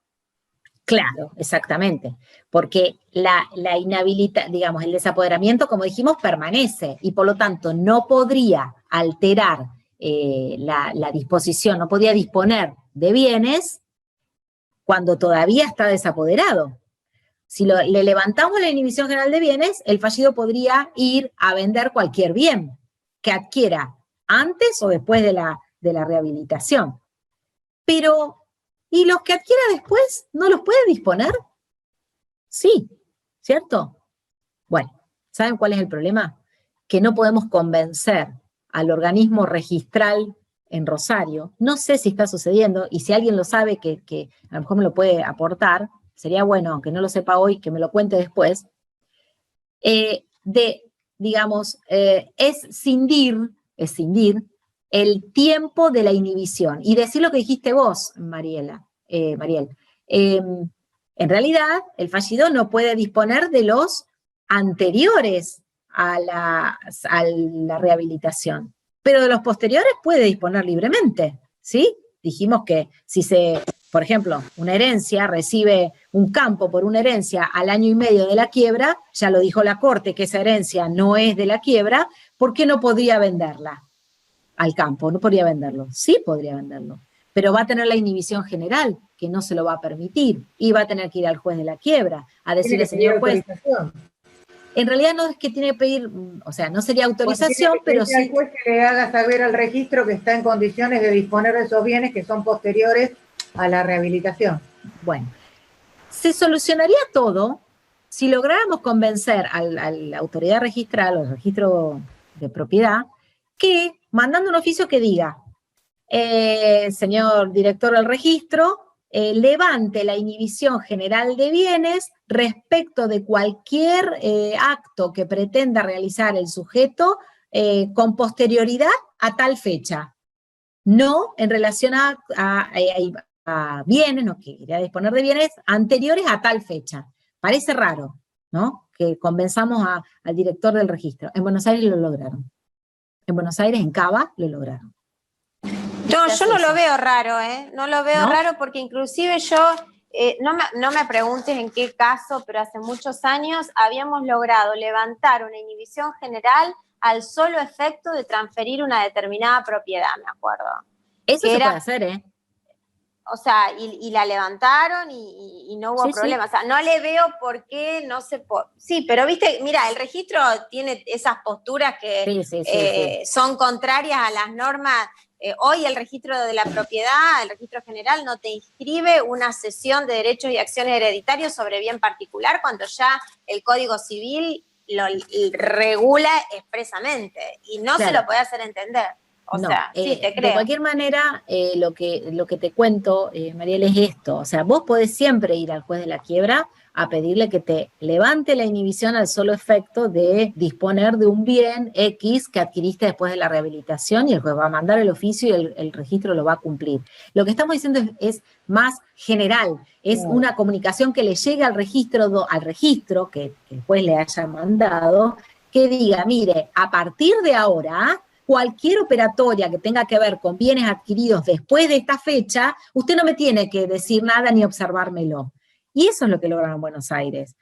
Claro, exactamente, porque digamos, el desapoderamiento, como dijimos, permanece y por lo tanto no podría alterar la disposición, no podía disponer de bienes cuando todavía está desapoderado. Si le levantamos la inhibición general de bienes, el fallido podría ir a vender cualquier bien que adquiera antes o después de la rehabilitación. Pero ¿y los que adquiera después no los puede disponer? Sí, ¿cierto? Bueno, ¿saben cuál es el problema? Que no podemos convencer al organismo registral en Rosario. No sé si está sucediendo, y si alguien lo sabe, que a lo mejor me lo puede aportar, sería bueno, aunque no lo sepa hoy, que me lo cuente después, digamos, es cindir el tiempo de la inhibición. Y decir lo que dijiste vos, Mariel. En realidad, el fallido no puede disponer de los anteriores a la rehabilitación, pero de los posteriores puede disponer libremente, ¿sí? dijimos que si se, por ejemplo, una herencia recibe un campo por una herencia al año y medio de la quiebra, ya lo dijo la Corte que esa herencia no es de la quiebra, ¿por qué no podría venderla al campo? No podría venderlo. Sí podría venderlo, pero va a tener la inhibición general, que no se lo va a permitir, y va a tener que ir al juez de la quiebra a decirle, señor juez, en realidad no es que tiene que pedir, o sea, no sería autorización, pero sí... El juez que le haga saber al registro que está en condiciones de disponer de esos bienes que son posteriores a la rehabilitación. Bueno, se solucionaría todo si lográramos convencer a la autoridad registral o al registro de propiedad que, mandando un oficio que diga, señor director del registro, levante la inhibición general de bienes respecto de cualquier acto que pretenda realizar el sujeto con posterioridad a tal fecha. No en relación a bienes, no quería disponer de bienes anteriores a tal fecha. Parece raro, ¿no? Que convenzamos al director del registro. En Buenos Aires lo lograron. En Buenos Aires, en Cava, lo lograron. No, yo no lo veo raro, ¿eh? No lo veo raro porque inclusive yo, no me preguntes en qué caso, pero hace muchos años habíamos logrado levantar una inhibición general al solo efecto de transferir una determinada propiedad, me acuerdo. Eso se puede hacer, ¿eh? O sea, y la levantaron y no hubo problema. Sí. O sea, no le veo por qué no se... Sí, pero viste, mira, el registro tiene esas posturas que son contrarias a las normas. Hoy el registro de la propiedad, el registro general, no te inscribe una cesión de derechos y acciones hereditarios sobre bien particular cuando ya el Código Civil lo regula expresamente y no se lo puede hacer entender. O sea, sí, te creo. De cualquier manera, lo que te cuento, Mariel, es esto. O sea, vos podés siempre ir al juez de la quiebra a pedirle que te levante la inhibición al solo efecto de disponer de un bien X que adquiriste después de la rehabilitación y el juez va a mandar el oficio y el registro lo va a cumplir. Lo que estamos diciendo es más general, es una comunicación que le llegue al registro que el juez le haya mandado, que diga, mire, a partir de ahora, cualquier operatoria que tenga que ver con bienes adquiridos después de esta fecha, usted no me tiene que decir nada ni observármelo. Y eso es lo que lograron en Buenos Aires.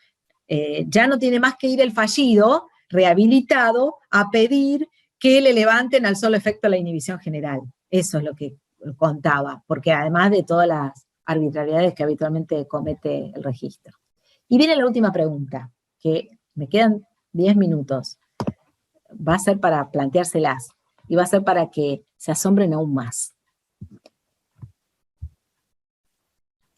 Ya no tiene más que ir el fallido, rehabilitado, a pedir que le levanten al solo efecto la inhibición general. Eso es lo que contaba, porque además de todas las arbitrariedades que habitualmente comete el registro. Y viene la última pregunta, que me quedan 10 minutos. Va a ser para planteárselas y va a ser para que se asombren aún más.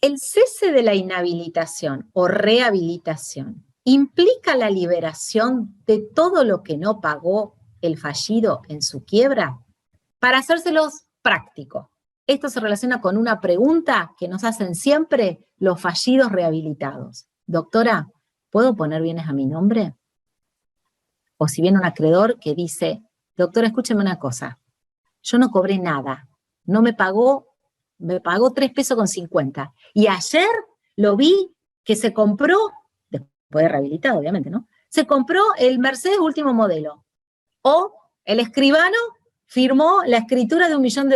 El cese de la inhabilitación o rehabilitación implica la liberación de todo lo que no pagó el fallido en su quiebra. Para hacérselos práctico, esto se relaciona con una pregunta que nos hacen siempre los fallidos rehabilitados. Doctora, ¿puedo poner bienes a mi nombre? O si viene un acreedor que dice, doctora, escúcheme una cosa, yo no cobré nada, no me pagó, me pagó 3 pesos con 50. Y ayer lo vi que se compró, después de rehabilitado obviamente, ¿no? Se compró el Mercedes último modelo. O el escribano firmó la escritura de $1 millón.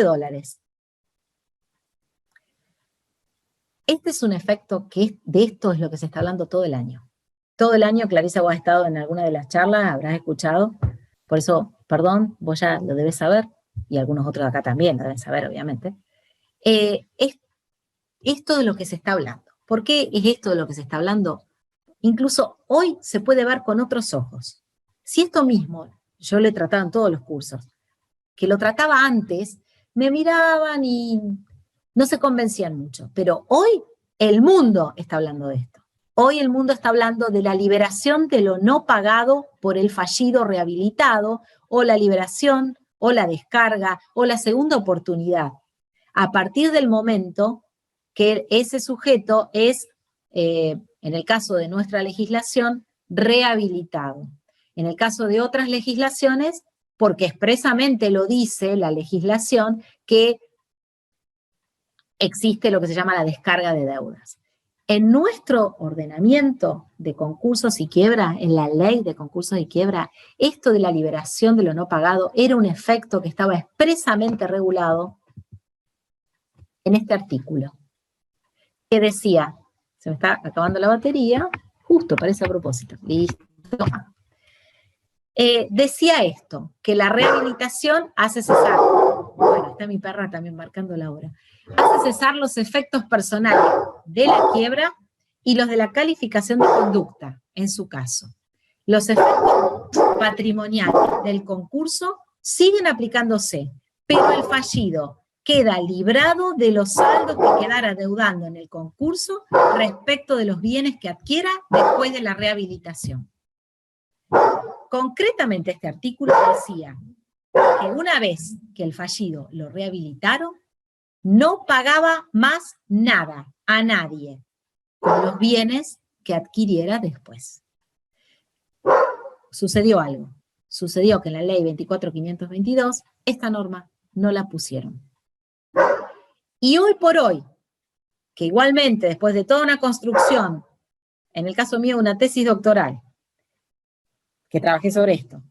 Este es un efecto que de esto es lo que se está hablando todo el año. Todo el año, Clarisa, vos has estado en alguna de las charlas, habrás escuchado, por eso, perdón, vos ya lo debes saber, y algunos otros de acá también lo deben saber, obviamente. Es esto de lo que se está hablando. ¿Por qué es esto de lo que se está hablando? Incluso hoy se puede ver con otros ojos. Si esto mismo, yo lo he tratado en todos los cursos, que lo trataba antes, me miraban y no se convencían mucho, pero hoy el mundo está hablando de esto. Hoy el mundo está hablando de la liberación de lo no pagado por el fallido rehabilitado, o la liberación, o la descarga, o la segunda oportunidad. A partir del momento que ese sujeto es, en el caso de nuestra legislación, rehabilitado. En el caso de otras legislaciones, porque expresamente lo dice la legislación, que existe lo que se llama la descarga de deudas. En nuestro ordenamiento de concursos y quiebra, en la ley de concursos y quiebra, esto de la liberación de lo no pagado era un efecto que estaba expresamente regulado en este artículo, que decía, se me está acabando la batería, justo parece a propósito, listo. Decía esto, que la rehabilitación hace cesar, bueno, está mi perra también marcando la hora, hace cesar los efectos personales de la quiebra y los de la calificación de conducta, en su caso. Los efectos patrimoniales del concurso siguen aplicándose, pero el fallido queda librado de los saldos que quedara deudando en el concurso respecto de los bienes que adquiera después de la rehabilitación. Concretamente este artículo decía que una vez que el fallido lo rehabilitaron, no pagaba más nada a nadie con los bienes que adquiriera después. Sucedió algo. Sucedió que en la ley 24.522 esta norma no la pusieron. Y hoy por hoy, que igualmente después de toda una construcción, en el caso mío una tesis doctoral, que trabajé sobre esto,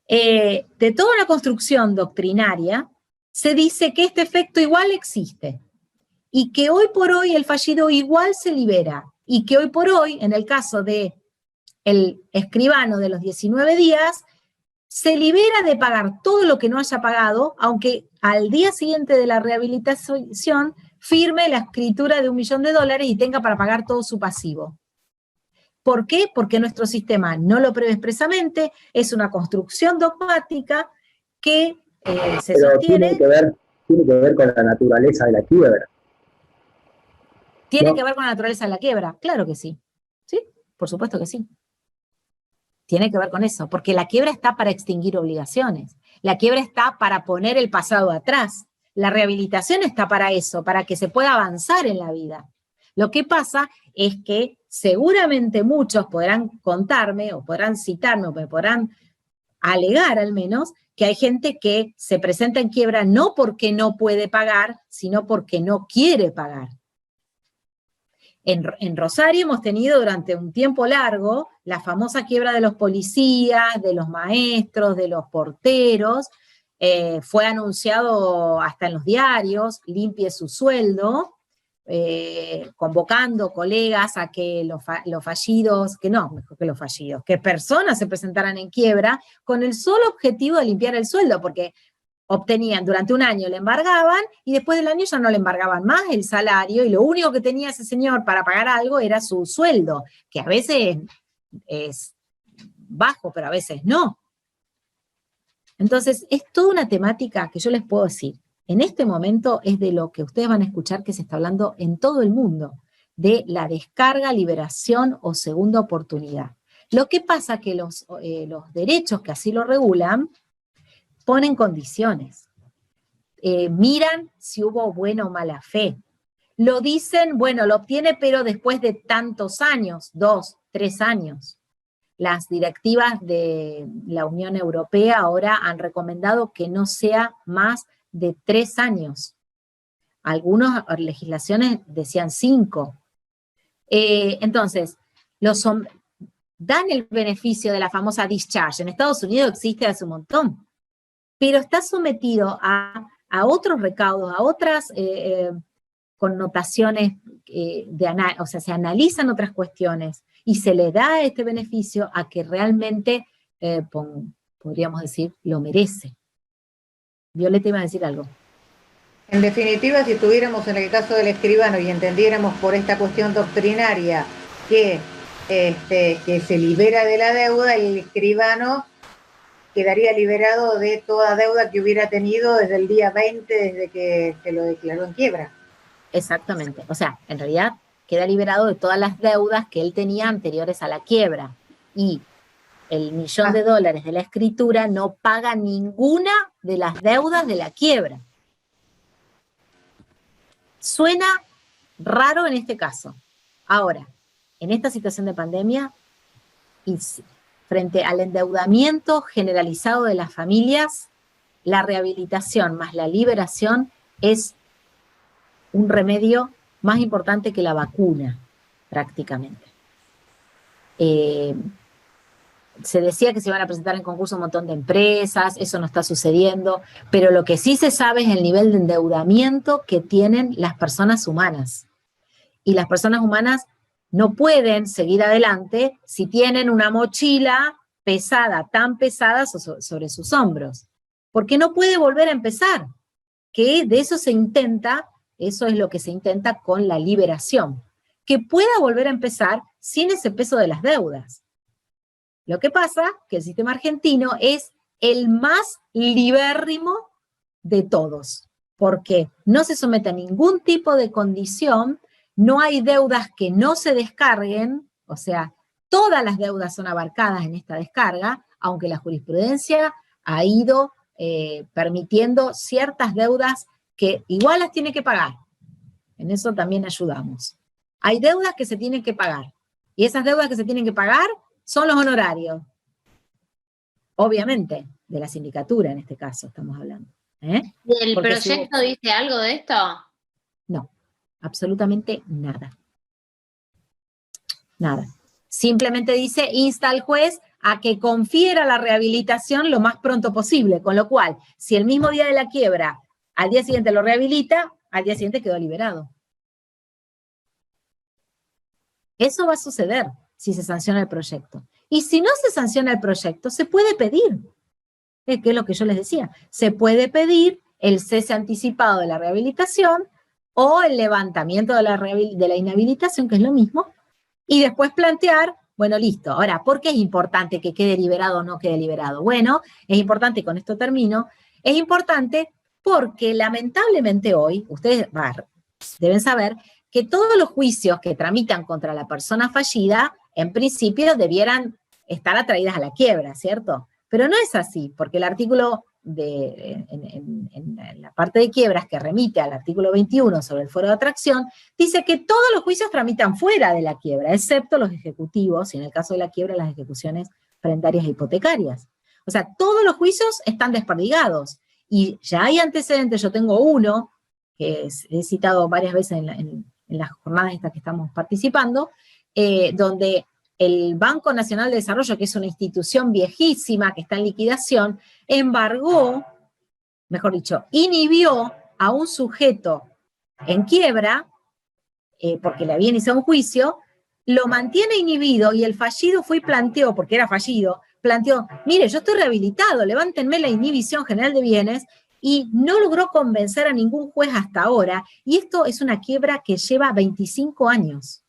de toda una construcción doctrinaria, se dice que este efecto igual existe, y que hoy por hoy el fallido igual se libera, y que hoy por hoy, en el caso de el escribano de los 19 días, se libera de pagar todo lo que no haya pagado, aunque al día siguiente de la rehabilitación firme la escritura de $1 millón y tenga para pagar todo su pasivo. ¿Por qué? Porque nuestro sistema no lo prevé expresamente, es una construcción dogmática que se sostiene... Tiene que ver con la naturaleza de la quiebra. ¿Tiene que ver con la naturaleza de la quiebra? Claro que sí. Sí, por supuesto que sí. Tiene que ver con eso, porque la quiebra está para extinguir obligaciones. La quiebra está para poner el pasado atrás. La rehabilitación está para eso, para que se pueda avanzar en la vida. Lo que pasa es que seguramente muchos podrán contarme, o podrán citarme, o me podrán alegar al menos, que hay gente que se presenta en quiebra no porque no puede pagar, sino porque no quiere pagar. En Rosario hemos tenido durante un tiempo largo la famosa quiebra de los policías, de los maestros, de los porteros. Fue anunciado hasta en los diarios, limpie su sueldo, convocando colegas a que los fallidos, que personas se presentaran en quiebra con el solo objetivo de limpiar el sueldo, porque obtenían durante un año, le embargaban, y después del año ya no le embargaban más el salario, y lo único que tenía ese señor para pagar algo era su sueldo, que a veces es bajo, pero a veces no. Entonces, es toda una temática que yo les puedo decir, en este momento es de lo que ustedes van a escuchar que se está hablando en todo el mundo, de la descarga, liberación o segunda oportunidad. Lo que pasa que los derechos que así lo regulan, ponen condiciones, miran si hubo buena o mala fe, lo dicen, bueno, lo obtiene pero después de tantos años, 2, 3 años. Las directivas de la Unión Europea ahora han recomendado que no sea más de 3 años. Algunas legislaciones decían 5. Entonces, dan el beneficio de la famosa discharge. En Estados Unidos existe hace un montón, pero está sometido a otros recaudos, a otras connotaciones, o sea, se analizan otras cuestiones y se le da este beneficio a que realmente, podríamos decir, lo merece. Violeta iba a decir algo. En definitiva, si estuviéramos en el caso del escribano y entendiéramos por esta cuestión doctrinaria que se libera de la deuda, el escribano quedaría liberado de toda deuda que hubiera tenido desde el día 20, desde que se lo declaró en quiebra. Exactamente. O sea, en realidad queda liberado de todas las deudas que él tenía anteriores a la quiebra. Y el $1 millón de la escritura no paga ninguna de las deudas de la quiebra. Suena raro en este caso. Ahora, en esta situación de pandemia, y frente al endeudamiento generalizado de las familias, la rehabilitación más la liberación es un remedio más importante que la vacuna, prácticamente. se decía que se iban a presentar en concurso un montón de empresas, eso no está sucediendo, pero lo que sí se sabe es el nivel de endeudamiento que tienen las personas humanas. Y las personas humanas no pueden seguir adelante si tienen una mochila pesada, tan pesada sobre sus hombros, porque no puede volver a empezar, que de eso se intenta, eso es lo que se intenta con la liberación, que pueda volver a empezar sin ese peso de las deudas. Lo que pasa que el sistema argentino es el más libérrimo de todos, porque no se somete a ningún tipo de condición, no hay deudas que no se descarguen, o sea, todas las deudas son abarcadas en esta descarga, aunque la jurisprudencia ha ido permitiendo ciertas deudas que igual las tiene que pagar. En eso también ayudamos. Hay deudas que se tienen que pagar, y esas deudas que se tienen que pagar son los honorarios. Obviamente, de la sindicatura en este caso estamos hablando. ¿Y el proyecto dice algo de esto? No, absolutamente nada. Nada. Simplemente dice, insta al juez a que confiera la rehabilitación lo más pronto posible, con lo cual, si el mismo día de la quiebra, al día siguiente lo rehabilita, al día siguiente quedó liberado. Eso va a suceder si se sanciona el proyecto. Y si no se sanciona el proyecto, se puede pedir, que es lo que yo les decía, se puede pedir el cese anticipado de la rehabilitación o el levantamiento de la inhabilitación, que es lo mismo, y después plantear, bueno, listo, ahora, ¿por qué es importante que quede liberado o no quede liberado? Bueno, es importante, y con esto termino, es importante porque lamentablemente hoy, ustedes deben saber que todos los juicios que tramitan contra la persona fallida, en principio debieran estar atraídas a la quiebra, ¿cierto? Pero no es así, porque el artículo en la parte de quiebras que remite al artículo 21 sobre el fuero de atracción, dice que todos los juicios tramitan fuera de la quiebra, excepto los ejecutivos, y en el caso de la quiebra, las ejecuciones frentarias e hipotecarias. O sea, todos los juicios están desperdigados, y ya hay antecedentes, yo tengo uno, que he citado varias veces en las jornadas estas que estamos participando, donde el Banco Nacional de Desarrollo, que es una institución viejísima que está en liquidación, embargó, mejor dicho, inhibió a un sujeto en quiebra, porque le había iniciado un juicio, lo mantiene inhibido y el fallido fue y planteó, porque era fallido, planteó, mire, yo estoy rehabilitado, levántenme la inhibición general de bienes, y no logró convencer a ningún juez hasta ahora, y esto es una quiebra que lleva 25 años.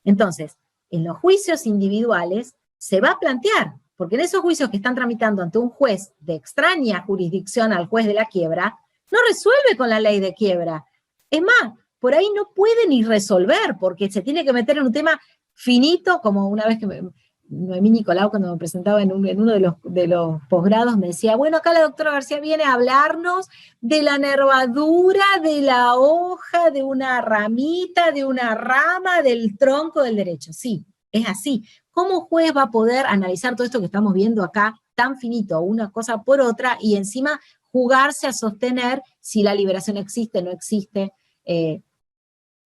Entonces, en los juicios individuales se va a plantear, porque en esos juicios que están tramitando ante un juez de extraña jurisdicción al juez de la quiebra, no resuelve con la ley de quiebra. Es más, por ahí no puede ni resolver, porque se tiene que meter en un tema finito, como una vez que Noemí Nicolau, cuando me presentaba en uno de los posgrados, me decía, bueno, acá la doctora García viene a hablarnos de la nervadura, de la hoja, de una ramita, de una rama, del tronco del derecho. Sí, es así. ¿Cómo juez va a poder analizar todo esto que estamos viendo acá, tan finito, una cosa por otra, y encima jugarse a sostener si la liberación existe o no existe?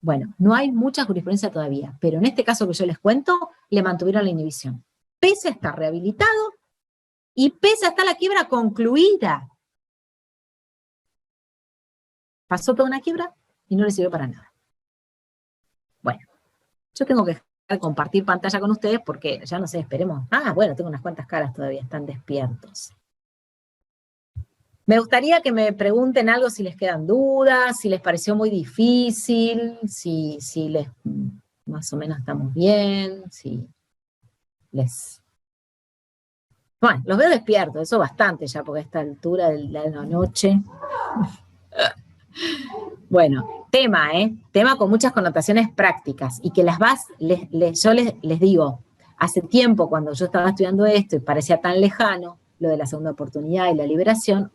Bueno, no hay mucha jurisprudencia todavía, pero en este caso que yo les cuento, le mantuvieron la inhibición. Pese a estar rehabilitado y pese a estar la quiebra concluida. Pasó toda una quiebra y no le sirvió para nada. Bueno, yo tengo que compartir pantalla con ustedes porque ya no sé, esperemos. Bueno, tengo unas cuantas caras todavía, están despiertos. Me gustaría que me pregunten algo si les quedan dudas, si les pareció muy difícil, si les más o menos estamos bien, si les... Bueno, los veo despiertos, eso bastante ya, porque a esta altura de la noche. Bueno, tema con muchas connotaciones prácticas, y que yo les digo, hace tiempo cuando yo estaba estudiando esto y parecía tan lejano, lo de la segunda oportunidad y la liberación,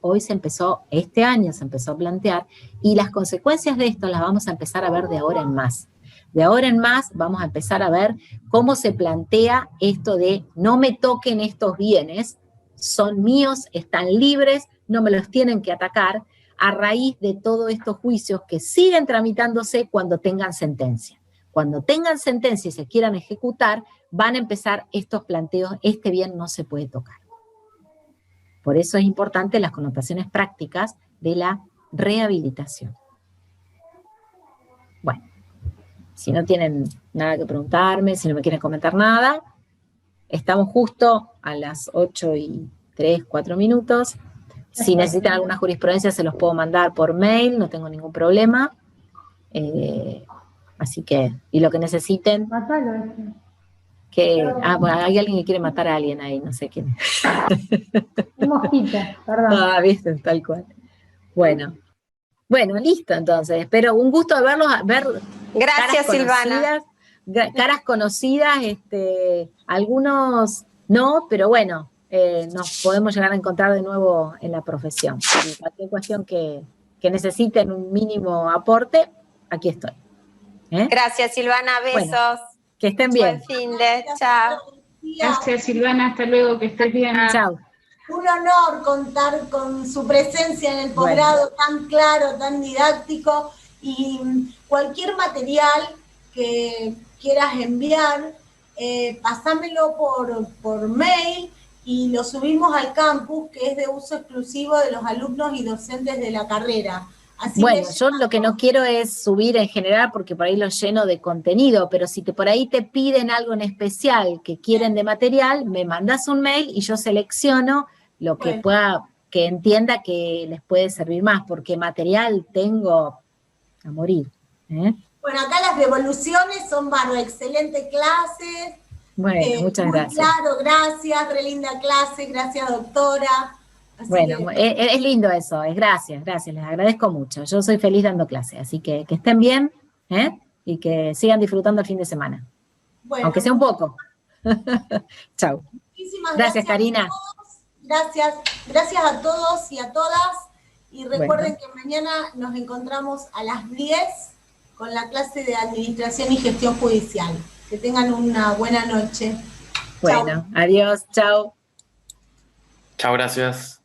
este año se empezó a plantear, y las consecuencias de esto las vamos a empezar a ver de ahora en más. De ahora en más vamos a empezar a ver cómo se plantea esto de no me toquen estos bienes, son míos, están libres, no me los tienen que atacar, a raíz de todos estos juicios que siguen tramitándose cuando tengan sentencia. cuando tengan sentencia y se quieran ejecutar, van a empezar estos planteos, este bien no se puede tocar. Por eso es importante las connotaciones prácticas de la rehabilitación. Bueno, si no tienen nada que preguntarme, si no me quieren comentar nada, estamos justo a las 8:03, 4 minutos. Si necesitan alguna jurisprudencia se los puedo mandar por mail, no tengo ningún problema. Así que, y lo que necesiten. Bueno, hay alguien que quiere matar a alguien ahí, no sé quién. Un mosquito, perdón. Ah, viste, tal cual. Bueno, listo entonces. Espero, un gusto verlos, ver. Gracias, Silvana. Caras conocidas, algunos no, pero bueno, nos podemos llegar a encontrar de nuevo en la profesión. Y cualquier cuestión que necesiten un mínimo aporte, aquí estoy. Gracias, Silvana, besos. Bueno, que estén bien. Buen fin de, chao. Gracias, Silvana, hasta luego, que estés bien. Chao. Un honor contar con su presencia en el posgrado tan claro, tan didáctico, y cualquier material que quieras enviar, pasámelo por mail y lo subimos al campus, que es de uso exclusivo de los alumnos y docentes de la carrera. Así bueno, yo lo que no quiero es subir en general porque por ahí lo lleno de contenido, pero si por ahí te piden algo en especial que quieren de material, me mandas un mail y yo selecciono lo que pueda, que entienda que les puede servir más, porque material tengo a morir. Bueno, acá las devoluciones son excelente clase. Bueno, muchas gracias. Claro, gracias, re linda clase, gracias doctora. Así bueno, que, es lindo eso, gracias, les agradezco mucho. Yo soy feliz dando clase, así que estén bien, y que sigan disfrutando el fin de semana. Bueno, aunque sea un poco. Chau. Muchísimas gracias, Karina. Gracias a todos y a todas. Y recuerden que mañana nos encontramos a las 10 con la clase de Administración y Gestión Judicial. Que tengan una buena noche. Bueno, adiós, chao. Chao, gracias.